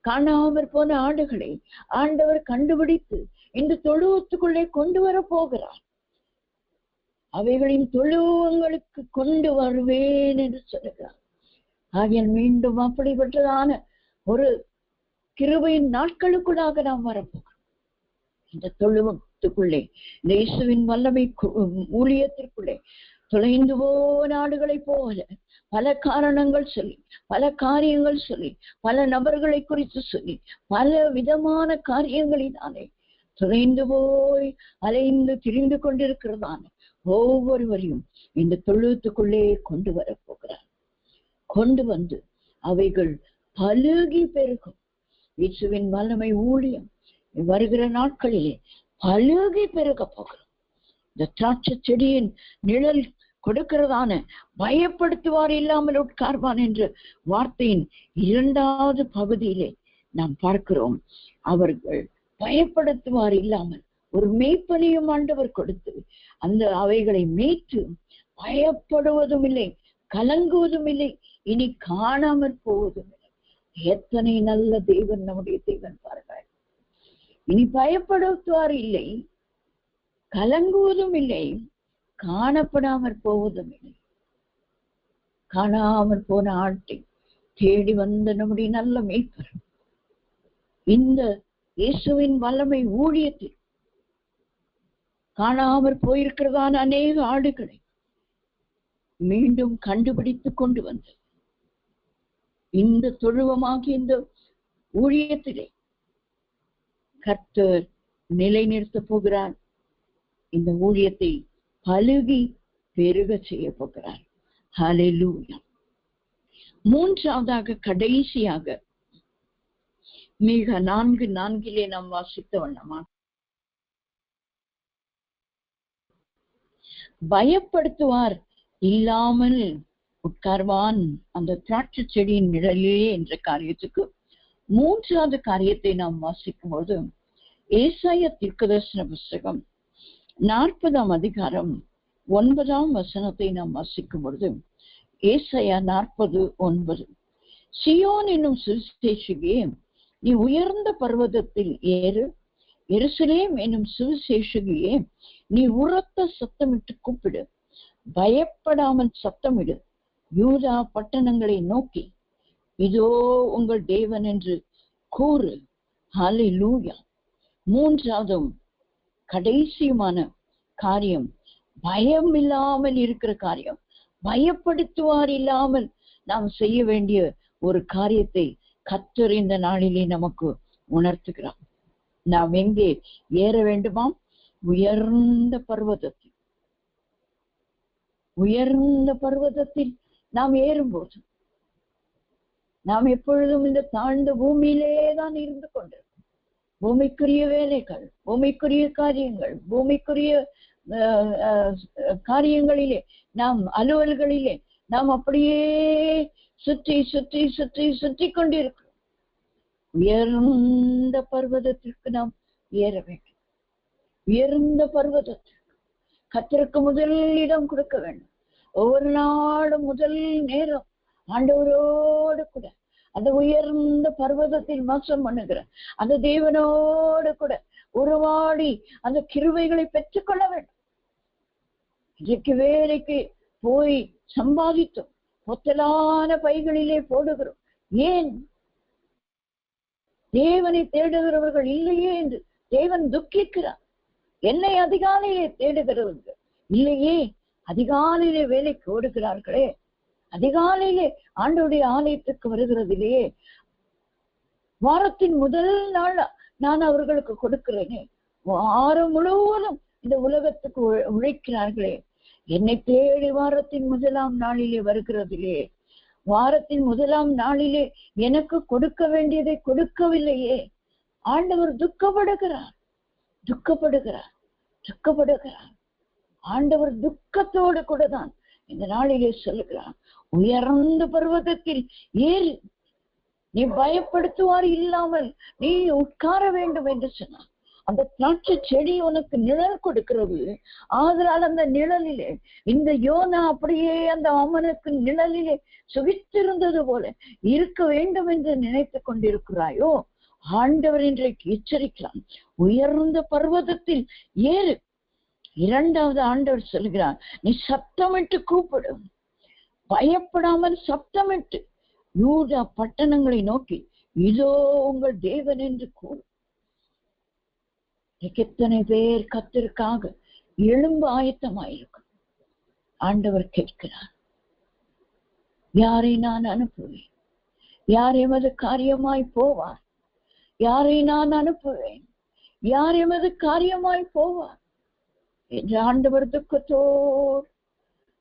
காணாமற் போன ஆடுகளை ஆண்டவர் கண்டுபிடித்து இந்த தொழுவத்துக்குள்ளே கொண்டு வர போகிறார். அவைகளின் தொழுவங்களுக்கு கொண்டு வருவேன் என்று சொல்லுகிறார். ஆகிய மீண்டும் அப்படிப்பட்டதான ஒரு கிருபையின் நாட்களுக்குள்ளாக நாம் வரப்போகிறோம். இந்த தொழுவத்துக்குள்ளே, இந்த இயேசுவின் வல்லமை ஊழியத்திற்குள்ளே தொலைந்து போன ஆடுகளை போல பல காரணங்கள் சொல்லி, பல காரியங்கள் சொல்லி, பல நபர்களை குறித்து சொல்லி, பல விதமான காரியங்களினாலே தொலைந்து போய் அலைந்து திரிந்து கொண்டிருக்கிறதான ஒவ்வொருவரையும் இந்த தொழுவத்துக்குள்ளே கொண்டு வர போகிறார். கொண்டு வந்து அவைகள் பலுகி பெருகும். இயேசுவின் வல்லமை ஊழியம் வருகிற நாட்களிலே பலுகி பெருக போகிறோம். இந்த திராட்சை செடியின் நிழல் கொடுக்கிறதான பயப்படுத்துவார் இல்லாமல் உட்கார்வான் என்ற வார்த்தையின் 2வது பகுதியிலே நாம் பார்க்கிறோம். அவர்கள் பயப்படுத்துவார் இல்லாமல் ஒரு மேய்ப்பனையும் ஆண்டவர் கொடுத்து அந்த அவைகளை மேய்த்து பயப்படுவதும் இல்லை, கலங்குவதும் இல்லை, இனி காணாமற் போவதும் இல்லை. எத்தனை நல்ல தேவன் நம்முடைய தேவன் பாருங்கள். இனி பயப்படுத்துவார் இல்லை, கலங்குவதும் இல்லை, காணப்படாமற் போவதும் இல்லை. காணாமற் போன ஆட்டை தேடி வந்த நம்முடைய நல்ல மேய்ப்பர் இந்த இயேசுவின் வல்லமை ஊழியத்தில் காணாமற் போயிருக்கிறதான அநேக ஆடுகளை மீண்டும் கண்டுபிடித்து கொண்டு வந்து இந்த தொழுவமாகி இந்த ஊழியத்திலே கர்த்தர் நிலைநிறுத்த போகிறார். இந்த ஊழியத்தை பலுகி பெருக செய்ய போகிறார். ஹல்லேலூயா. மூன்றாவதாக கடைசியாக மீகா 4:4 நாம் வாசித்த வண்ணமா, பயப்படுத்துவார் இல்லாமல் உட்கார்வான் அந்த திராட்சை செடியின் நிழலிலே என்ற காரியத்துக்கு மூன்றாவது காரியத்தை நாம் வாசிக்கும் போது, ஏசாயா தீர்க்கதரிசன புஸ்தகம் 40ஆம் அதிகாரம் 9ஆம் வசனத்தை நாம் வாசிக்கும் பொழுது, ஏசாயா 40:9, சியோன் என்னும் சுவிசேஷியே, நீ உயர்ந்த பர்வதத்தில் ஏறு, எருசலேம் என்னும் சுவிசேஷியே, நீ உரத்த சத்தமிட்டு கூப்பிடு, பயப்படாமல் சத்தமிடு, யூதா பட்டணங்களை நோக்கி இதோ உங்கள் தேவன் என்று கூறு. ஹல்லேலூயா. மூன்றாவதும் கடைசியுமான காரியம், பயம் இல்லாமல் இருக்கிற காரியம், பயப்படுத்துவார் இல்லாமல் நாம் செய்ய வேண்டிய ஒரு காரியத்தை கர்த்தர் இந்த நாளிலே நமக்கு உணர்த்துகிறார். நாம் எங்கே ஏற வேண்டுமாம்? உயர்ந்த பர்வதத்தில். உயர்ந்த பர்வதத்தில் நாம் ஏறும்போது நாம் எப்பொழுதும் இந்த தாழ்ந்த பூமியிலே தான் இருந்து கொண்டிருக்கோம். பூமிக்குரிய வேலைகள், பூமிக்குரிய காரியங்கள், பூமிக்குரிய காரியங்களிலே, நாம் அலுவல்களிலே நாம் அப்படியே சுற்றி சுற்றி சுற்றி சுற்றி கொண்டிருக்கிறோம். உயர்ந்த பர்வதத்திற்கு நாம் ஏற வேண்டும். உயர்ந்த பர்வதத்திற்கு கர்த்தருக்கு முதல் இடம் கொடுக்க வேண்டும். ஒவ்வொரு நாளும் முதல் நேரம் ஆண்டவரோடு கூட அந்த உயர்ந்த பர்வதத்தில் வாசம் பண்ணுகிற அந்த தேவனோடு கூட உறவாடி அந்த கிருபைகளை பெற்றுக்கொள்ள வேண்டும். இன்றைக்கு வேலைக்கு போய் சம்பாதித்தோம், பொத்தலான பைகளிலே போடுகிறோம். ஏன்? தேவனை தேடுகிறவர்கள் இல்லையே என்று தேவன் துக்கிக்கிறார். என்னை அதிகாலையிலே தேடுகிறவர்கள் இல்லையே, அதிகாலையிலே வேலைக்கு ஓடுகிறார்களே, அதிகாலையிலே ஆண்டவருடைய ஆலயத்துக்கு வருகிறதிலேயே வாரத்தின் முதல் நாள் நான் அவர்களுக்கு கொடுக்கிறேனே, வாரம் முழுவதும் இந்த உலகத்துக்கு உழைக்கிறார்களே, என்னை தேடி வாரத்தின் முதலாம் நாளிலே வருகிறதிலே, வாரத்தின் முதலாம் நாளிலே எனக்கு கொடுக்க வேண்டியதை கொடுக்கவில்லையே, ஆண்டவர் துக்கப்படுகிறார். துக்கப்படுகிறார், துக்கப்படுகிறார். ஆண்டவர் துக்கத்தோடு கூட தான் இந்த நாளிலே சொல்லுகிறார், உயர்ந்த பர்வதத்தில் ஏறி நீ பயப்படுத்துவார் இல்லாமல் நீ உட்கார வேண்டும் என்று சொன்னார். அந்த திராட்சை செடி உனக்கு நிழல் கொடுக்கிறது. ஆதலால் அந்த நிழலிலே இந்த யோனா அப்படியே அந்த அமனுக்கு நிழலிலே சுகித்திருந்தது போல இருக்க வேண்டும் என்று நினைத்து கொண்டிருக்கிறாயோ, ஆண்டவர் இன்றைக்கு எச்சரிக்கிறான், உயர்ந்த பர்வதத்தில் ஏறு. இரண்டாவது ஆண்டவர் சொல்கிறார், நீ சத்தமிட்டு கூப்பிடு, பயப்படாமல் சத்தமிட்டு யூதா பட்டணங்களை நோக்கி இதோ உங்கள் தேவன் என்று கூறு. எத்தனை பேர் கர்த்தருக்காக எழும்ப ஆயத்தமாயிருக்கும். ஆண்டவர் கேட்கிறார், யாரை நான் அனுப்புவேன்? யார் எமது காரியமாய் போவார்? யாரை நான் அனுப்புவேன்? யார் எமது காரியமாய் போவார் என்று ஆண்டவர்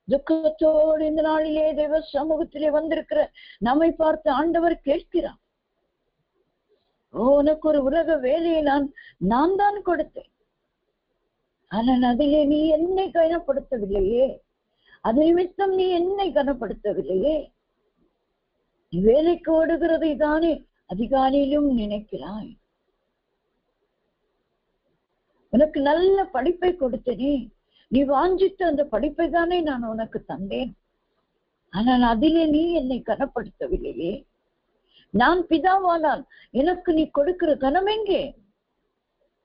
துக்கத்தோடு இந்த நாளிலே தேவ சமூகத்திலே வந்திருக்கிற நம்மை பார்த்து ஆண்டவர் கேட்கிறார், உனக்கு ஒரு உலக வேலையை நான் தான் கொடுத்தேன், ஆனால் அதிலே நீ என்னை கனப்படுத்தவில்லையே, அது நிமித்தம் நீ என்னை கனப்படுத்தவில்லையே. நீ வேலைக்கு ஓடுகிறதை தானே அதிகாலையிலும் நினைக்கிறாய். உனக்கு நல்ல படிப்பை கொடுத்தனே, நீ வாஞ்சித்த அந்த படிப்பை தானே நான் உனக்கு தந்தேன், ஆனால் அதிலே நீ என்னை கனப்படுத்தவில்லையே. நான் பிதாவானால் எனக்கு நீ கொடுக்கிற கனம் எங்கே?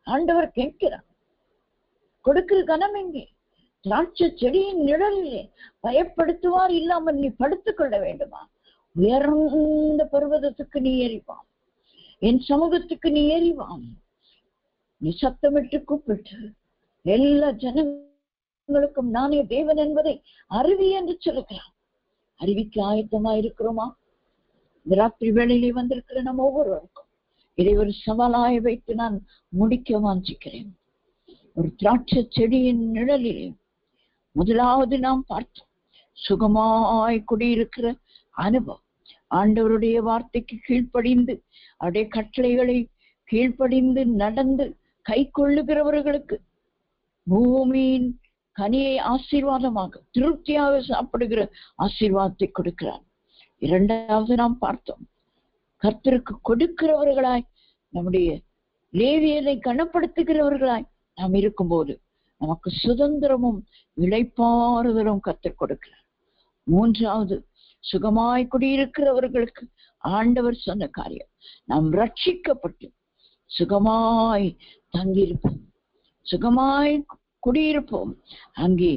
ஆண்டவர் கேட்கிறார், கொடுக்கிற கனம் எங்கே? திராட்சை செடியின் நிழலிலே பயப்படுத்துவார் இல்லாமல் நீ படுத்துக் கொள்ள வேண்டுமா? உயர்ந்த பர்வதத்துக்கு நீ ஏறிவாம், என் சமூகத்துக்கு நீ ஏறிவாம். நீ சத்தமிட்டு கூப்பிட்டு எல்லா ஜனங்களுக்கும் நானே தேவன் என்பதை அறிவி என்று சொல்லுகிறான். அறிவிக்க ஆயத்தமா இருக்கிறோமா? இந்த ராத்திரி வேளையிலே வந்திருக்கிற நம்ம ஒவ்வொருவருக்கும் இதை ஒரு சவாலாய் வைத்து நான் முடிக்க வாஞ்சிக்கிறேன். ஒரு திராட்சை செடியின் நிழலிலே முதலாவது நாம் பார்த்தோம் சுகமாய் குடியிருக்கிற அனுபவம். ஆண்டவருடைய வார்த்தைக்கு கீழ்ப்படிந்து அவருடைய கட்டளைகளை கீழ்ப்படிந்து நடந்து கை கொள்ளுகிறவர்களுக்கு பூமியின் கனியை ஆசீர்வாதமாக திருப்தியாக சாப்பிடுகிற ஆசீர்வாதத்தை கொடுக்கிறார். இரண்டாவது நாம் பார்த்தோம் கர்த்தருக்கு கொடுக்கிறவர்களாய் நம்முடைய லேவியரை கனப்படுத்துகிறவர்களாய் நாம் இருக்கும்போது நமக்கு சுதந்திரமும் இளைப்பாறுதலும் கர்த்தர் கொடுக்கிறார். மூன்றாவது சுகமாய் குடியிருக்கிறவர்களுக்கு ஆண்டவர் சொன்ன காரியம் நாம் ரட்சிக்கப்பட்டு சுகமாய் தங்கியிருப்போம், சுகமாய் குடியிருப்போம். அங்கே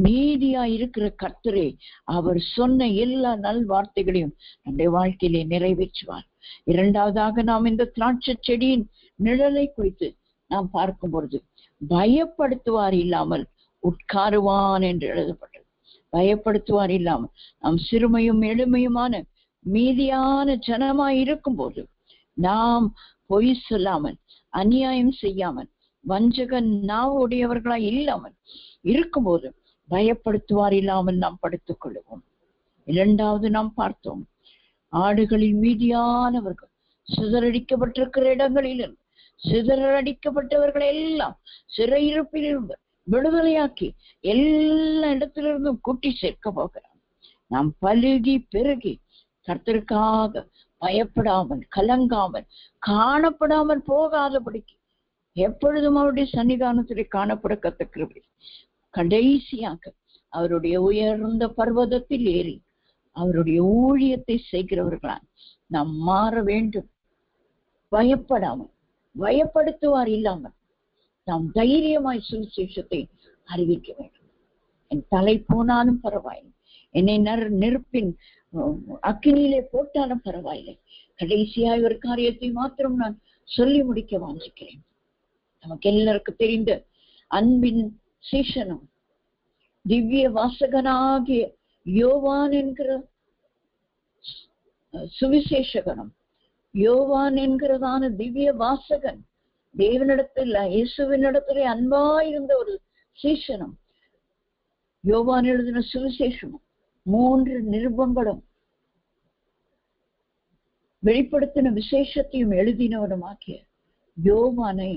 நீதியாய் இருக்கிற கர்த்தரே அவர் சொன்ன எல்லா நல் வார்த்தைகளையும் நம்முடைய வாழ்க்கையிலே நிறைவேற்றுவார். இரண்டாவதாக நாம் இந்த திராட்சை செடியின் நிழலை குறித்து நாம் பார்க்கும் பொழுது பயப்படுத்துவார் இல்லாமல் உட்காருவான் என்று எழுதப்பட்டது. பயப்படுத்துவார் இல்லாமல் நாம் சிறுமையும் எளிமையுமான மீதியான ஜனமாய் இருக்கும் போது நாம் பொய் சொல்லாமல் அநியாயம் செய்யாமல் வஞ்சகன் நாவு உடையவர்களாய் இல்லாமல் இருக்கும்போது பயப்படுத்துவார் இல்லாமல் நாம் படுத்துக் கொள்ளுவோம். இரண்டாவது நாம் பார்த்தோம் ஆடுகளில் மீதியானவர்கள் சிதறடிக்கப்பட்டிருக்கிற இடங்களில் சிதறடிக்கப்பட்டவர்கள் எல்லாம் சிறையிருப்பில் இருந்து விடுதலையாக்கி எல்லா இடத்திலிருந்தும் கூட்டி சேர்க்க போகிறார். நாம் பலுகி பெருகி கர்த்தருக்காக பயப்படாமல் கலங்காமல் காணப்படாமல் போகாதபடிக்கு எப்பொழுதும் அவருடைய சன்னிதானத்திலே காணப்பட கத்துக்கிறது. கடைசியாக அவருடைய உயர்ந்த பர்வதத்தில் ஏறி அவருடைய ஊழியத்தை செய்கிறவர்களால் நாம் மாற வேண்டும். பயப்படாமல் பயப்படுத்துவார் இல்லாமல் நாம் தைரியமாய் சுவிசேஷத்தை அறிவிக்க வேண்டும். என் தலை போனாலும் பரவாயில்லை, என்னை நெருப்பின் அக்கினியிலே போட்டாலும் பரவாயில்லை, கடைசியாய் ஒரு காரியத்தை மாத்திரம் நான் சொல்லி முடிக்க வாஞ்சிக்கிறேன். நமக்கு எல்லாருக்கும் தெரிந்த அன்பின் சீஷனும் திவ்ய வாசகனாகிய யோவான் என்கிற சுவிசேஷகனும் யோவான் என்கிறதான திவ்ய வாசகன் தேவனிடத்தில் இயேசுவினிடத்திலே அன்பாயிருந்த ஒரு சீஷனும் யோவான் எழுதின சுவிசேஷமும் 3 நிருபங்களும் வெளிப்படுத்தின விசேஷத்தையும் எழுதினவனுமாக்கிய யோவானை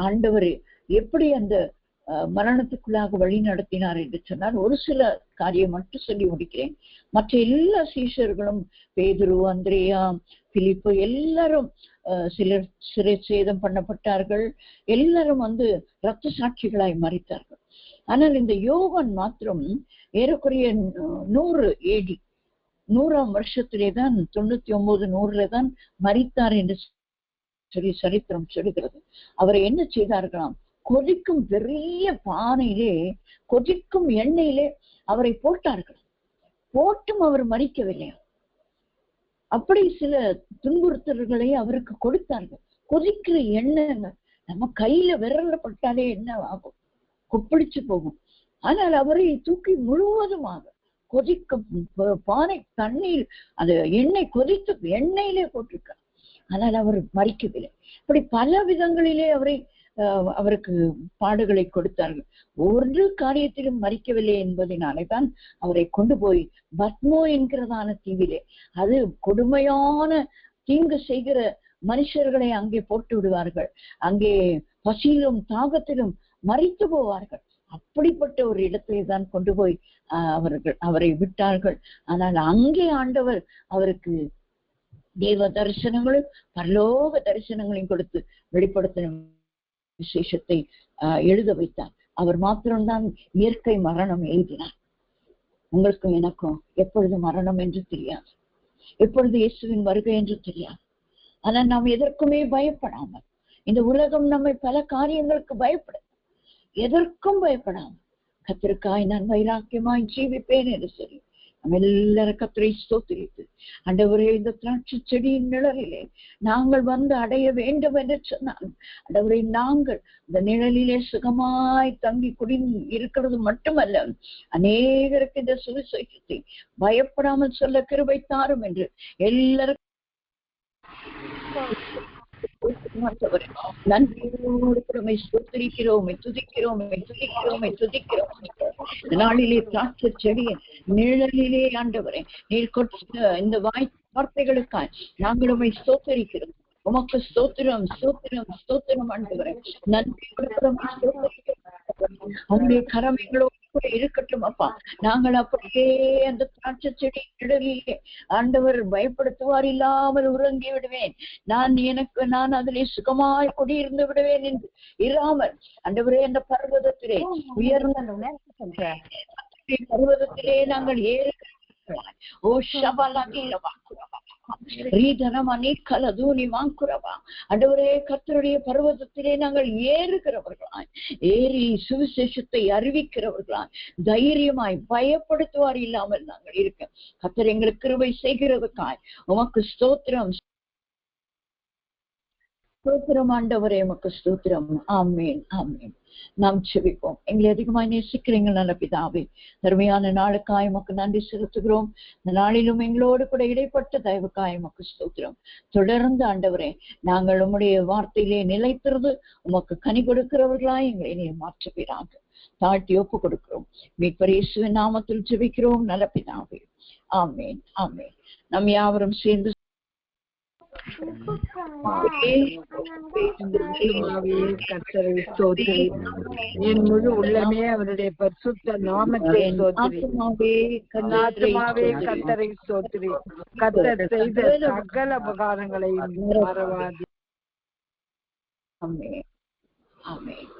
ஆண்டவர் எப்படி அந்த மரணத்துக்குள்ளாக வழி நடத்தினார் என்று சொன்னார். ஒரு சில காரியம் மட்டும் சொல்லி முடிக்கிறேன். மற்ற எல்லா சீஷர்களும் பேதுரு, அந்திரேயா, பிலிப்பு எல்லாரும் சிலர் சிறை சேதம் பண்ணப்பட்டார்கள். எல்லாரும் இரத்த சாட்சிகளாய் மரித்தார்கள். ஆனால் இந்த யோவான் மாத்திரம் ஏறக்குறைய 100 AD 100ஆம் வருஷத்திலே தான் 99 100ல தான் மரித்தார் என்று சொல்லி சரித்திரம் சொல்லுகிறது. அவரை என்ன செய்தார்களாம், கொதிக்கும் பெரிய பானையிலே கொதிக்கும் எண்ணெயிலே அவரை போட்டார்கள். போட்டும் அவர் மரிக்கவில்லை. அப்படி சில துன்புறுத்தல்களை அவருக்கு கொடுத்தார்கள். கொதிக்கிற எண்ணெய் நம்ம கையில விரல்ல பட்டாலே என்ன ஆகும், கொப்பளிச்சு போகும். ஆனால் அவரை தூக்கி முழுவதுமாக கொதிக்கும் பானை தண்ணீர் அந்த எண்ணெய் கொதித்து எண்ணெயிலே போட்டிருக்கார். ஆனால் அவர் மரிக்கவில்லை. இப்படி பல விதங்களிலே அவருக்கு பாடுகளை கொடுத்தார்கள். ஒரு காரியத்திலும் மரிக்கவில்லை என்பதனாலே தான் அவரை கொண்டு போய் பத்மோ என்கிறதான தீவிலே, அது கொடுமையான தீங்கு செய்கிற மனுஷர்களை அங்கே போட்டு விடுவார்கள். அங்கே பசியிலும் தாகத்திலும் மரித்து போவார்கள். அப்படிப்பட்ட ஒரு இடத்திலே தான் கொண்டு போய் அவரை விட்டார்கள். ஆனால் அங்கே ஆண்டவர் அவருக்கு தேவ தரிசனங்களும் பரலோக தரிசனங்களையும் கொடுத்து வெளிப்படுத்தின விசேஷத்தை எழுத வைத்தார். அவர் மாத்திரம்தான் இயற்கை மரணம் எழுதினார். உங்களுக்கும் எனக்கும் எப்பொழுது மரணம் என்று தெரியாது, எப்பொழுது இயேசுவின் வருகை என்று தெரியாது. ஆனால் நாம் எதற்குமே பயப்படாமல், இந்த உலகம் நம்மை பல காரியங்களுக்கு பயப்பட, எதற்கும் பயப்படாமல் கர்த்தருக்காய் நான் வைராக்கியமாய் ஜீவிப்பேன் என்று சொல்லி எல்லாரும் கர்த்தரை ஸ்தோத்திரித்து ஆண்டவரே இந்த திராட்சை செடியின் நிழலிலே நாங்கள் வந்து அடைய வேண்டும் என்று சொன்னான். ஆண்டவரே நாங்கள் இந்த நிழலிலே சுகமாய் தங்கி குடி இருக்கிறது மட்டுமல்ல, அநேகருக்கு இந்த சுவிசேஷத்தை பயப்படாமல் சொல்ல கிருபை தாரும் என்று எல்லாரும் நாளிலே திராட்சை செடியின் நிழலிலே ஆண்டவரே நீர் கொடுத்த இந்த வார்த்தைகளுக்காய் நாங்கள் உம்மை ஸ்தோத்திரிக்கிறோம். உமக்கு ஸ்தோத்திரம் ஸ்தோத்திரம் ஸ்தோத்திரம் ஆண்டவரே. நன்றி அவருடைய கரம் எங்களோடு இருக்கட்டும் அப்பா. நாங்கள் அப்படியே அந்த திராட்சை செடி நிழலிலே ஆண்டவர் பயப்படுத்துவார் இல்லாமல் உறங்கி விடுவேன், நான் அதிலே சுகமாய் குடியிருந்து விடுவேன் என்று இராமல் ஆண்டவரே அந்த பர்வதத்திலே உயர்ந்த பர்வதத்திலே நாங்கள் ஏறுகிறோம். ஓ ஷபலகீரவா ஆண்டவரே கர்த்தருடைய பர்வதத்திலே நாங்கள் ஏறுகிறவர்களாய் ஏறி சுவிசேஷத்தை அறிவிக்கிறவர்களாய் தைரியமாய் பயப்படுத்துவார் இல்லாமல் நாங்கள் இருக்க கர்த்தர் எங்களுக்கு கிருபை செய்கிறதுக்காய் உமக்கு ஸ்தோத்திரம் ஸ்தோத்திரம் ஆண்டவரே, உமக்கு ஸ்தோத்திரம். ஆமேன் ஆமேன். நாம் செபிப்போம். எங்களை அதிகமாய் நேசிக்கிறீங்க நல்ல பிதாவே, தருமையான நாளுக்காய் உமக்கு நன்றி செலுத்துகிறோம். இந்த நாளிலும் எங்களோடு கூட இடைப்பட்ட தயவுக்காய் உமக்கு ஸ்தோத்திரம். தொடர்ந்து ஆண்டவரே நாங்கள் உம்முடைய வார்த்தையிலே நிலைத்திருந்து உமக்கு கனி கொடுக்கிறவர்களாய் எங்களை நீர் மாற்றுவீராக. தாழ்த்தி ஒப்பு கொடுக்கிறோம். மீட்பர் இயேசுவின் நாமத்தில் ஜெபிக்கிறோம் நல்ல பிதாவே. ஆமேன் ஆமேன். நம் யாவரும் சேர்ந்து என் முழு உள்ளமே அவருடைய பரிசுத்த நாமத்தை ஸ்தோத்திரி. கர்த்தரை ஸ்தோத்திரி. கர்த்தர் செய்த சகல உபகாரங்களையும் மறவாதே. ஆமென் ஆமென்.